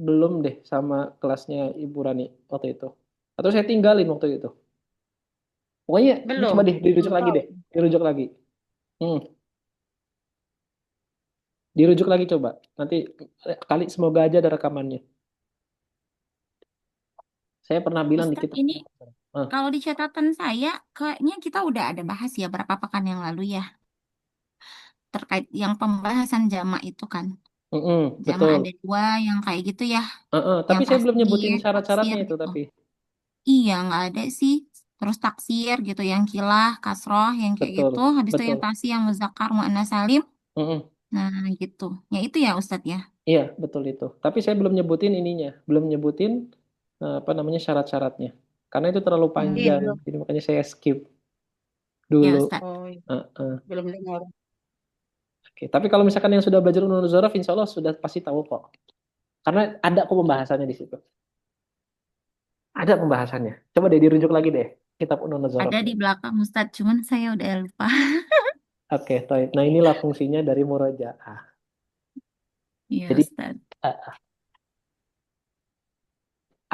belum deh sama kelasnya Ibu Rani waktu itu. Atau saya tinggalin waktu itu. Pokoknya Belum. coba deh dirujuk Belum lagi tahu. deh. Dirujuk lagi. Dirujuk lagi coba. Nanti kali semoga aja ada rekamannya. Saya pernah bilang Ustaz, di kitab. ini kalau di catatan saya kayaknya kita udah ada bahas ya berapa pekan yang lalu ya. Terkait yang pembahasan jamak itu kan. Jamak Betul. ada 2 yang kayak gitu ya. Tapi Yang saya belum tasghir, nyebutin syarat-syaratnya taksir itu gitu. tapi. Iya, nggak ada sih. Terus taksir gitu, yang kilah, kasroh, yang kayak Betul, gitu. Habis itu yang betul. tasih, yang muzakkar, muannas salim. Mm-mm. Nah, gitu. Ya itu ya Ustadz ya. Iya, betul itu. Tapi saya belum nyebutin ininya, belum nyebutin apa namanya syarat-syaratnya. Karena itu terlalu panjang, Belum. jadi makanya saya skip Ya dulu. Ustadz. Oh, Uh-uh. belum dengar. Oke, tapi kalau misalkan yang sudah belajar Unun Dzaraf, insya Allah sudah pasti tahu kok. Karena ada kok pembahasannya di situ. Ada pembahasannya. Coba deh dirujuk lagi deh kitab Unun Dzaraf. Ada di belakang Ustadz, cuman saya udah lupa. Oke, nah inilah fungsinya dari murojaah. Iya Jadi Ustadz.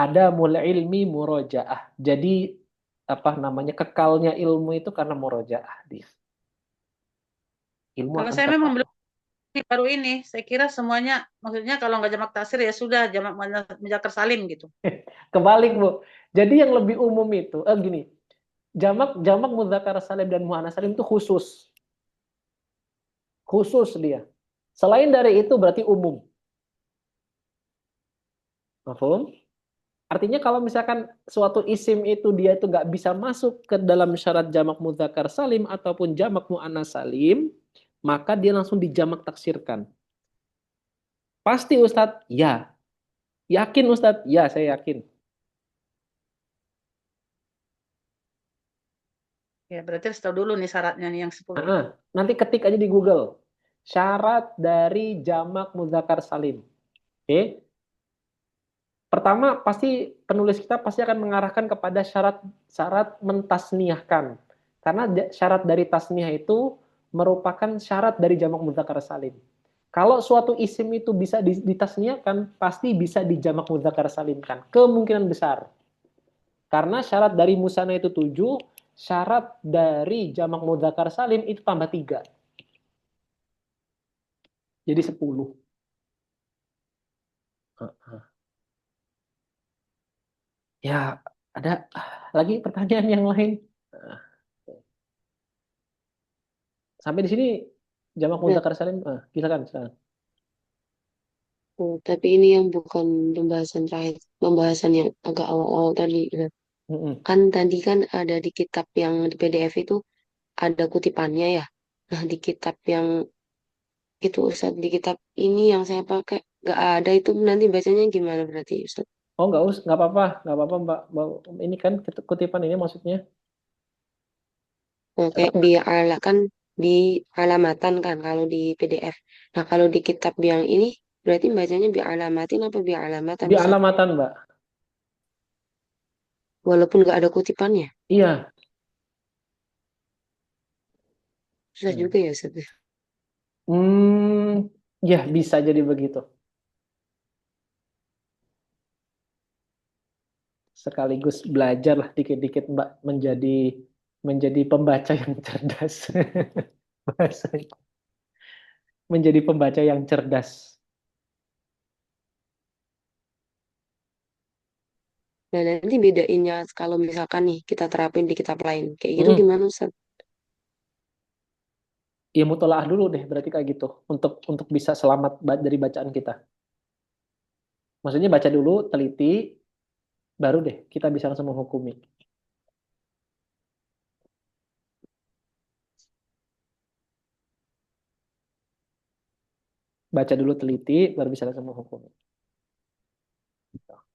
ada mulai ilmi murojaah. Jadi apa namanya kekalnya ilmu itu karena murojaah dia. Ilmu Kalau akan saya kekal. memang belum baru ini, saya kira semuanya maksudnya kalau nggak jamak taksir ya sudah jamak mudzakkar salim gitu. Kebalik Bu. Jadi yang lebih umum itu gini. Jamak mudzakkar salim dan muannas salim itu khusus. Khusus dia. Selain dari itu berarti umum. Paham? Artinya kalau misalkan suatu isim itu dia itu nggak bisa masuk ke dalam syarat jamak mudzakkar salim ataupun jamak muannas salim, maka dia langsung dijamak taksirkan. Pasti Ustadz? Ya. Yakin Ustadz? Ya, saya yakin. Ya, berarti harus tahu dulu nih syaratnya nih yang 10. Nanti ketik aja di Google. Syarat dari jamak mudzakkar salim. Oke. Pertama, pasti penulis kita pasti akan mengarahkan kepada syarat mentasniahkan. Karena syarat dari tasniah itu merupakan syarat dari jamak mudzakkar salim. Kalau suatu isim itu bisa ditasniahkan, pasti bisa dijamak mudzakkar salimkan. Kemungkinan besar. Karena syarat dari musanna itu 7, syarat dari jamak mudzakkar salim itu tambah 3. Jadi 10. Ya, ada lagi pertanyaan yang lain? Sampai di sini jamak mudzakkar salim, silakan. Tapi ini yang bukan pembahasan terakhir, pembahasan yang agak awal-awal tadi. Kan tadi kan ada di kitab yang di PDF itu ada kutipannya ya. Nah, di kitab yang itu Ustaz, di kitab ini yang saya pakai nggak ada, itu nanti bacanya gimana berarti Ustaz? Oh, nggak apa-apa Mbak. Ini kan kutipan ini maksudnya. Oke, kan di alamatan kan kalau di PDF. Nah, kalau di kitab yang ini berarti bacanya bi alamatin apa bi alamatan Di Ustaz? alamatan, Mbak. Walaupun nggak ada kutipannya. Iya. Susah juga ya Ustaz. Ya bisa jadi begitu. Sekaligus belajarlah dikit-dikit Mbak menjadi pembaca yang cerdas. Bahasanya. Menjadi pembaca yang cerdas. Nah, nanti bedainnya kalau misalkan nih kita terapin di kitab lain. Kayak gitu gimana Ustaz? Ya mutolaah dulu deh berarti kayak gitu. Untuk bisa selamat dari bacaan kita. Maksudnya baca dulu, teliti, baru deh kita bisa langsung menghukumi. Baca dulu, teliti, baru bisa langsung menghukumi.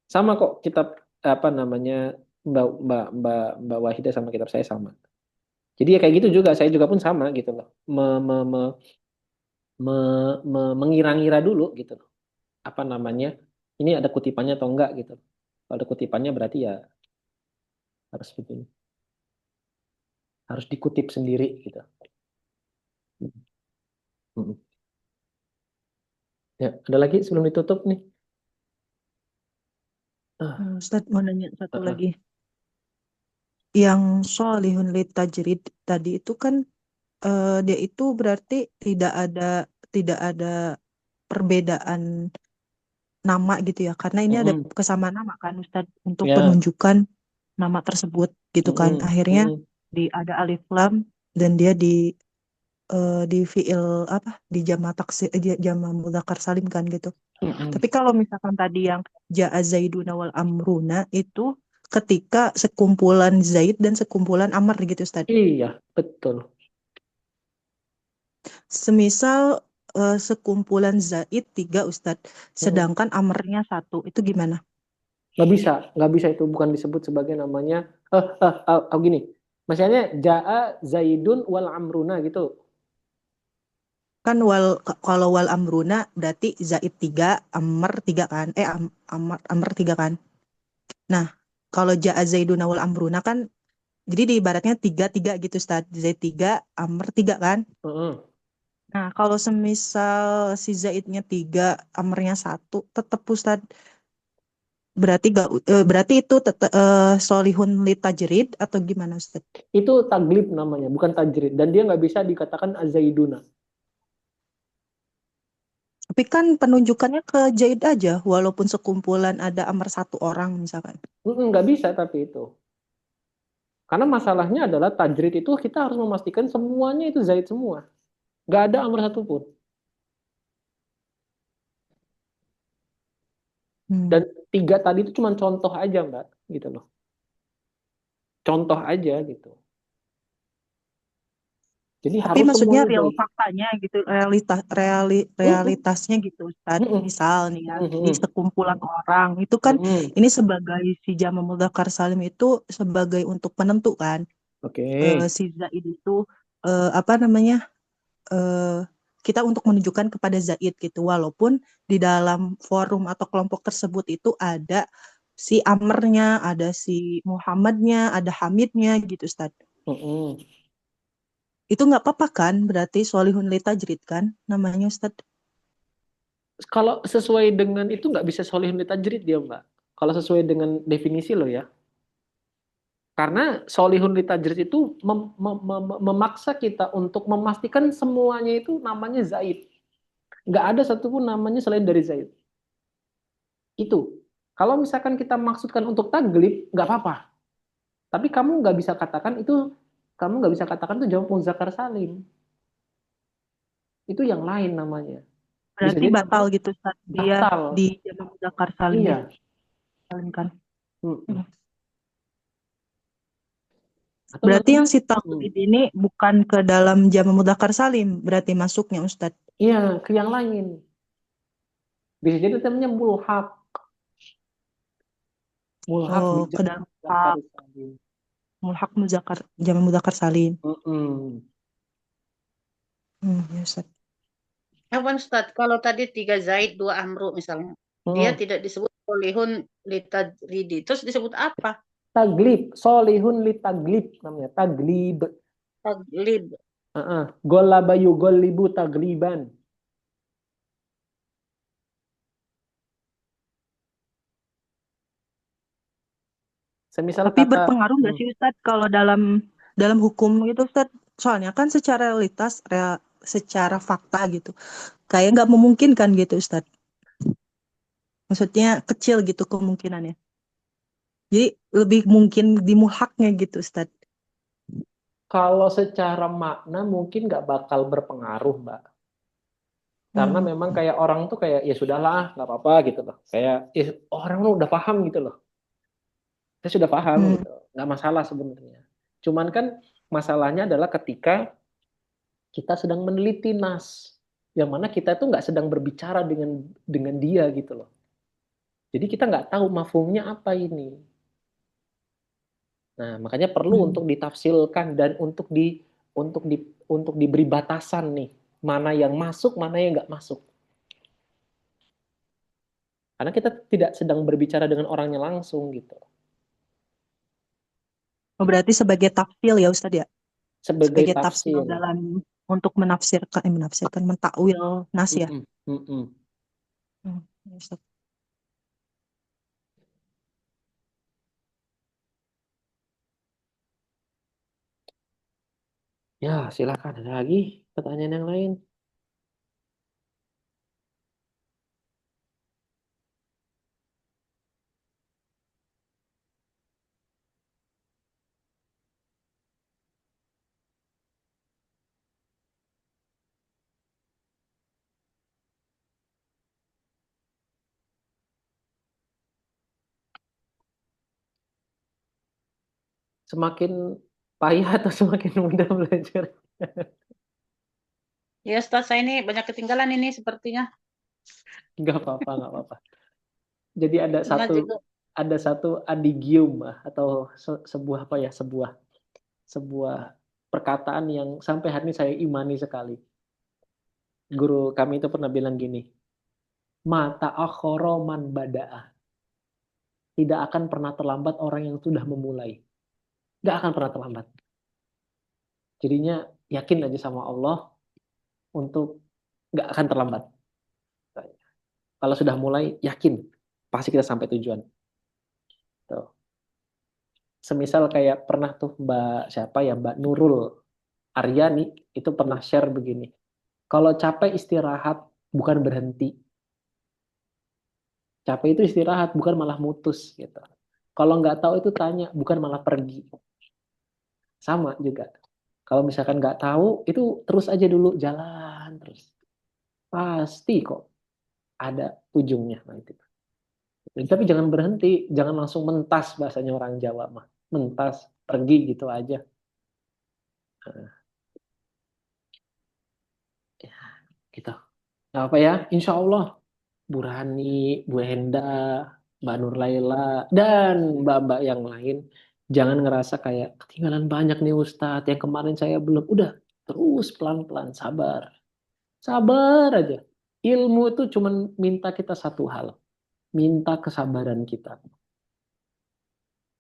Sama kok kitab apa namanya Mbak Wahidah sama kitab saya sama. Jadi ya kayak gitu juga, saya juga pun sama gitu loh. Mengira-ngira dulu gitu loh. Apa namanya? Ini ada kutipannya atau enggak gitu. Kalau ada kutipannya berarti ya harus begini. Harus dikutip sendiri gitu. Ya, ada lagi sebelum ditutup nih. Ustaz mau nanya satu lagi. Yang sholihun litajrid tadi itu kan dia itu berarti tidak ada perbedaan nama gitu ya, karena ini ada kesamaan nama kan Ustaz untuk penunjukan nama tersebut gitu kan. Akhirnya ada alif lam dan dia di fiil apa di jama taksir jama mudzakkar salim kan gitu. Tapi kalau misalkan tadi yang ja'a zaiduna wal amruna itu ketika sekumpulan Zaid dan sekumpulan Amr gitu Ustaz. Iya, betul. Semisal sekumpulan Zaid 3 Ustaz, sedangkan Amrnya 1, itu gimana? Nggak bisa itu bukan disebut sebagai namanya. Gini, maksudnya ja'a Zaidun wal amruna gitu. Kan kalau wal amruna berarti Zaid 3, Amr 3 kan? Amr 3 kan? Nah, kalau ja'a Zaidun wal amruna kan jadi di ibaratnya 3 gitu Ustaz. Zaid 3, Amr 3 kan? Nah, kalau semisal si Zaidnya 3, Amrnya 1, tetap Ustaz. Berarti itu solihun li tajrid atau gimana Ustaz? Itu taglib namanya, bukan tajrid. Dan dia nggak bisa dikatakan azaiduna. Tapi kan penunjukannya ke Zaid aja, walaupun sekumpulan ada Amr 1 orang misalkan. Nggak bisa tapi itu. Karena masalahnya adalah tajrid itu kita harus memastikan semuanya itu Zaid semua. Nggak ada Amr satupun. Dan 3 tadi itu cuma contoh aja, Mbak, gitu loh. Contoh aja gitu. Jadi Tapi harus maksudnya semuanya real baik. faktanya gitu, realitasnya gitu, Ustadz. Misal nih ya, di sekumpulan orang itu kan ini sebagai si Jama Mudzakkar Salim itu sebagai untuk penentu kan. Oke. Si Zaid itu apa namanya? Kita untuk menunjukkan kepada Zaid gitu, walaupun di dalam forum atau kelompok tersebut itu ada si Amrnya, ada si Muhammadnya, ada Hamidnya gitu, Ustadz. Itu nggak apa-apa kan? Berarti Sholihun li Tajrid kan namanya, Ustadz? Kalau sesuai dengan itu nggak bisa Sholihun li Tajrid dia, Mbak. Kalau sesuai dengan definisi lo ya. Karena Sholihun li Tajrid itu memaksa kita untuk memastikan semuanya itu namanya Zaid. Nggak ada satupun namanya selain dari Zaid. Itu. Kalau misalkan kita maksudkan untuk taglib, nggak apa-apa. Tapi kamu nggak bisa katakan itu Jama Mudzakkar Salim. Itu yang lain namanya. Berarti batal gitu, Ustadz. Dia batal. di Jama Mudzakkar Salim. Iya. Kan. Berarti yang si taklid ini bukan ke dalam Jama Mudzakkar Salim, berarti masuknya, Ustadz. Iya, ke yang lain. Bisa jadi namanya mulhaq. Oh, ke dalam mulhaq Jama Mudzakkar Salim. Ya, Ustadz. Ustadz, kalau tadi 3 Zaid, 2 Amru misalnya, dia tidak disebut Sholihun li Tajridi, terus disebut apa? Taglib, Sholihun li taglib namanya, taglib. Taglib. Golaba yugolibu tagliban. Semisal tapi kata, berpengaruh nggak sih, Ustadz, kalau dalam hukum gitu, Ustadz? Soalnya kan secara realitas, secara fakta gitu, kayak nggak memungkinkan gitu, Ustadz. Maksudnya kecil gitu kemungkinannya. Jadi lebih mungkin di mulhaknya gitu, Ustadz. Kalau secara makna mungkin nggak bakal berpengaruh, Mbak. Karena memang kayak orang tuh kayak ya sudahlah, nggak apa-apa gitu loh. Kayak orang lu udah paham gitu loh. Saya sudah paham gitu, nggak masalah sebenarnya. Cuman kan masalahnya adalah ketika kita sedang meneliti nas, yang mana kita tuh nggak sedang berbicara dengan dia gitu loh. Jadi kita nggak tahu mafhumnya apa ini. Nah, makanya perlu untuk ditafsilkan dan untuk diberi batasan nih, mana yang masuk, mana yang nggak masuk. Karena kita tidak sedang berbicara dengan orangnya langsung gitu. Oh, berarti sebagai tafsil ya, Ustadz ya? Sebagai tafsil dalam untuk menafsirkan, mentakwil nas ya. Ya, silakan. Ada lagi pertanyaan yang lain? Semakin payah atau semakin mudah belajar? Ya, Ustaz, saya ini banyak ketinggalan ini sepertinya. Nggak apa-apa, nggak apa-apa. Jadi ada satu adigium atau sebuah apa ya, sebuah perkataan yang sampai hari ini saya imani sekali. Guru kami itu pernah bilang gini, mata akhoro man bada'ah. Tidak akan pernah terlambat orang yang sudah memulai. Nggak akan pernah terlambat. Jadinya yakin aja sama Allah untuk nggak akan terlambat. Kalau sudah mulai, yakin pasti kita sampai tujuan. Tuh. Semisal kayak pernah tuh Mbak Nurul Aryani itu pernah share begini. Kalau capek istirahat bukan berhenti. Capek itu istirahat bukan malah mutus gitu. Kalau nggak tahu itu tanya, bukan malah pergi. Sama juga. Kalau misalkan nggak tahu itu terus aja dulu jalan terus. Pasti kok ada ujungnya nanti. Tapi jangan berhenti, jangan langsung mentas, bahasanya orang Jawa mah. Mentas, pergi gitu aja. Ya, gitu. Nah, apa ya? Insya Allah, Bu Rani, Bu Henda, Mbak Nur Laila, dan mbak-mbak yang lain, jangan ngerasa kayak ketinggalan banyak nih Ustadz, yang kemarin saya belum. Udah, terus pelan-pelan, sabar. Sabar aja. Ilmu itu cuma minta kita satu hal. Minta kesabaran kita.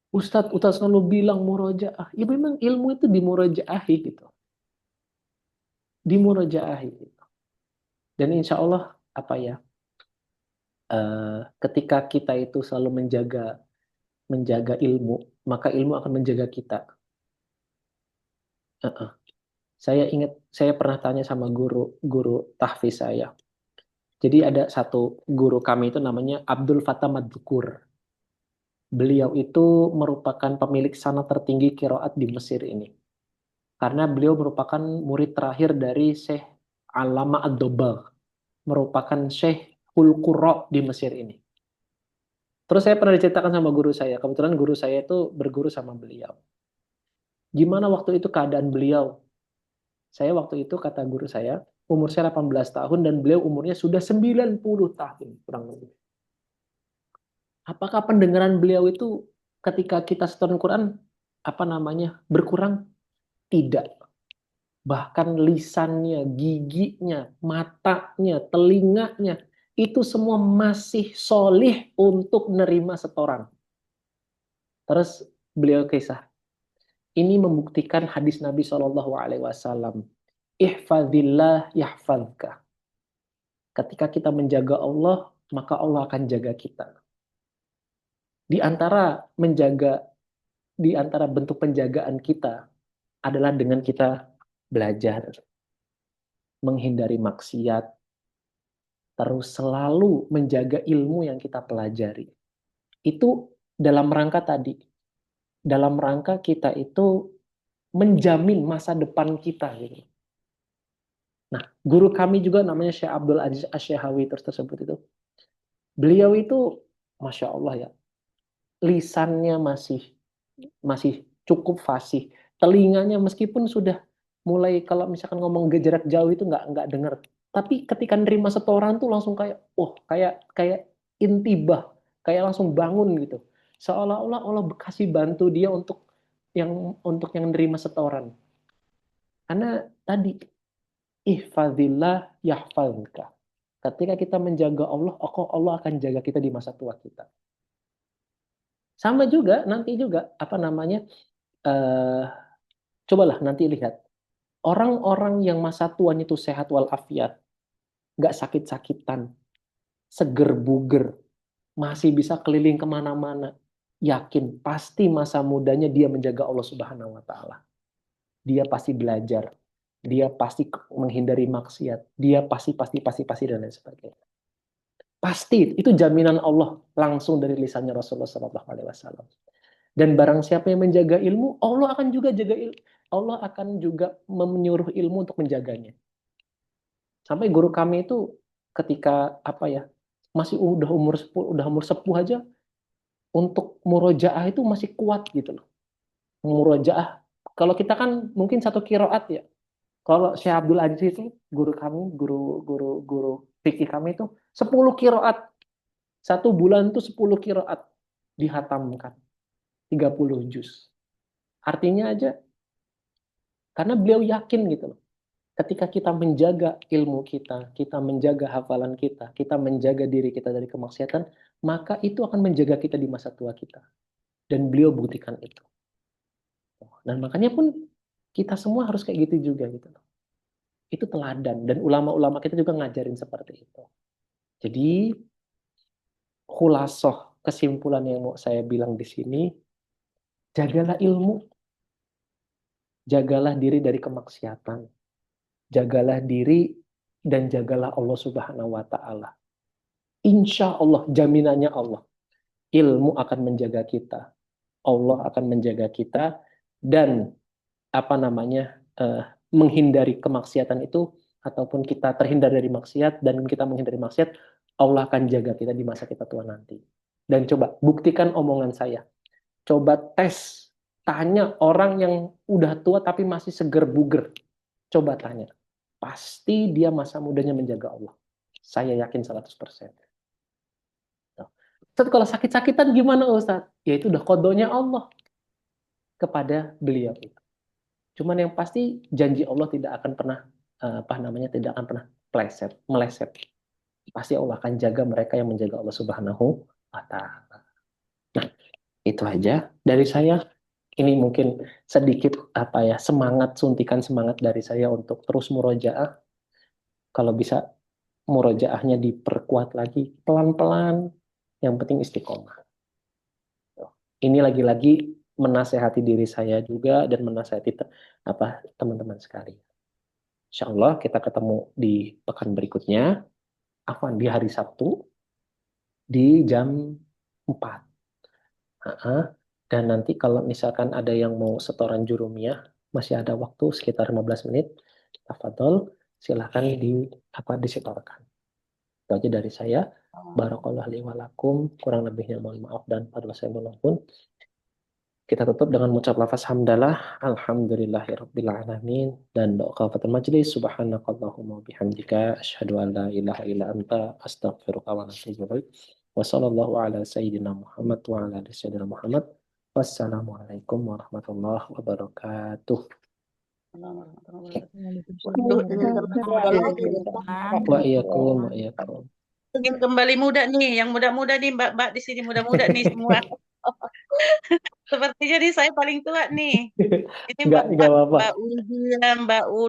Ustadz selalu bilang murojaah. Ya memang ilmu itu dimurojaahi gitu. Dimurojaahi gitu. Dan insya Allah apa ya? Ketika kita itu selalu menjaga ilmu, maka ilmu akan menjaga kita. Saya ingat, saya pernah tanya sama guru tahfiz saya. Jadi ada satu guru kami itu namanya Abdul Fattah Madzukur. Beliau itu merupakan pemilik sanad tertinggi qiraat di Mesir ini. Karena beliau merupakan murid terakhir dari Syekh Alama Ad-Dobagh, merupakan Syekhul Qurra di Mesir ini. Terus saya pernah diceritakan sama guru saya, kebetulan guru saya itu berguru sama beliau. Gimana waktu itu keadaan beliau? Saya waktu itu, kata guru saya, umur saya 18 tahun dan beliau umurnya sudah 90 tahun kurang lebih. Apakah pendengaran beliau itu ketika kita setelin Quran berkurang? Tidak. Bahkan lisannya, giginya, matanya, telinganya, itu semua masih solih untuk menerima setoran. Terus beliau kisah. Ini membuktikan hadis Nabi SAW. Ihfadillah yahfadka. Ketika kita menjaga Allah, maka Allah akan jaga kita. Di antara bentuk penjagaan kita adalah dengan kita belajar, menghindari maksiat, terus selalu menjaga ilmu yang kita pelajari. Itu dalam rangka tadi, dalam rangka kita itu menjamin masa depan kita. Gitu. Nah, guru kami juga namanya Syekh Abdul Aziz Asy-Syahawi tersebut itu. Beliau itu, Masya Allah ya, lisannya masih cukup fasih. Telinganya meskipun sudah mulai, kalau misalkan ngomong jarak jauh itu nggak dengar. Tapi ketika nerima setoran tuh langsung kayak, kayak intibah, kayak langsung bangun gitu. Seolah-olah Allah kasih bantu dia untuk yang nerima setoran. Karena tadi, ihfazillah yahfazka. Ketika kita menjaga Allah, Allah akan jaga kita di masa tua kita. Sama juga, nanti juga, cobalah nanti lihat. Orang-orang yang masa tuanya itu sehat walafiat, nggak sakit-sakitan, seger buger, masih bisa keliling kemana-mana, yakin pasti masa mudanya dia menjaga Allah Subhanahu Wa Taala. Dia pasti belajar, dia pasti menghindari maksiat, dia pasti dan lain sebagainya. Pasti itu jaminan Allah langsung dari lisannya Rasulullah SAW. Dan barang siapa yang menjaga ilmu, Allah akan juga jaga ilmu. Allah akan juga menyuruh ilmu untuk menjaganya. Sampai guru kami itu ketika masih udah umur sepuh aja, untuk murojaah itu masih kuat gitu loh. Murojaah. Kalau kita kan mungkin satu qiraat ya. Kalau Syekh Abdul Aziz itu guru kami, guru fikih kami itu 10 qiraat. Satu bulan itu 10 qiraat dihatamkan. 30 juz. Artinya aja, karena beliau yakin gitu loh. Ketika kita menjaga ilmu kita menjaga hafalan kita menjaga diri kita dari kemaksiatan, maka itu akan menjaga kita di masa tua kita. Dan beliau buktikan itu. Dan makanya pun kita semua harus kayak gitu juga gitu loh. Itu teladan. Dan ulama-ulama kita juga ngajarin seperti itu. Jadi, khulasoh kesimpulan yang mau saya bilang di sini, jagalah ilmu. Jagalah diri dari kemaksiatan. Jagalah diri dan jagalah Allah Subhanahu Wa Taala. Insya Allah, jaminannya Allah. Ilmu akan menjaga kita. Allah akan menjaga kita. Dan menghindari kemaksiatan itu, ataupun kita terhindar dari maksiat dan kita menghindari maksiat, Allah akan jaga kita di masa kita tua nanti. Dan coba buktikan omongan saya. Coba tes, tanya orang yang udah tua tapi masih seger buger. Coba tanya. Pasti dia masa mudanya menjaga Allah. Saya yakin 100%. Ustaz, kalau sakit-sakitan gimana Ustaz? Ya itu udah kodonya Allah kepada beliau itu. Cuman yang pasti janji Allah tidak akan pernah tidak akan pernah meleset. Pasti Allah akan jaga mereka yang menjaga Allah Subhanahu wa taala. Nah, itu aja dari saya. Ini mungkin sedikit suntikan semangat dari saya untuk terus murojaah. Kalau bisa murojaahnya diperkuat lagi pelan-pelan. Yang penting istiqomah. Ini lagi-lagi menasehati diri saya juga dan menasehati teman-teman sekalian. Insya Allah kita ketemu di pekan berikutnya, di hari Sabtu di jam 4. Dan nanti kalau misalkan ada yang mau setoran jurumiyah, masih ada waktu sekitar 15 menit, tafadhol silahkan disetorkan. Itu aja dari saya. Barakallahu li wa lakum, kurang lebihnya mohon maaf dan padahal saya mohon. Kita tutup dengan mengucap lafaz hamdalah, alhamdulillahirabbil alamin, dan doa kafatul majlis, subhanakallahumma bihamdika asyhadu an la ilaha illa anta astaghfiruka wa atubu ilaik. Wa sallallahu ala sayyidina Muhammad wa ala ali sayyidina Muhammad. Wassalamualaikum warahmatullahi wabarakatuh. Wa iyyakum wa iyyakum. Ingin kembali muda nih, yang muda-muda nih, Mbak-mbak di sini muda-muda nih semua. Sepertinya nih saya paling tua nih. Ini Enggak apa-apa. Mbak Ulia, Mbak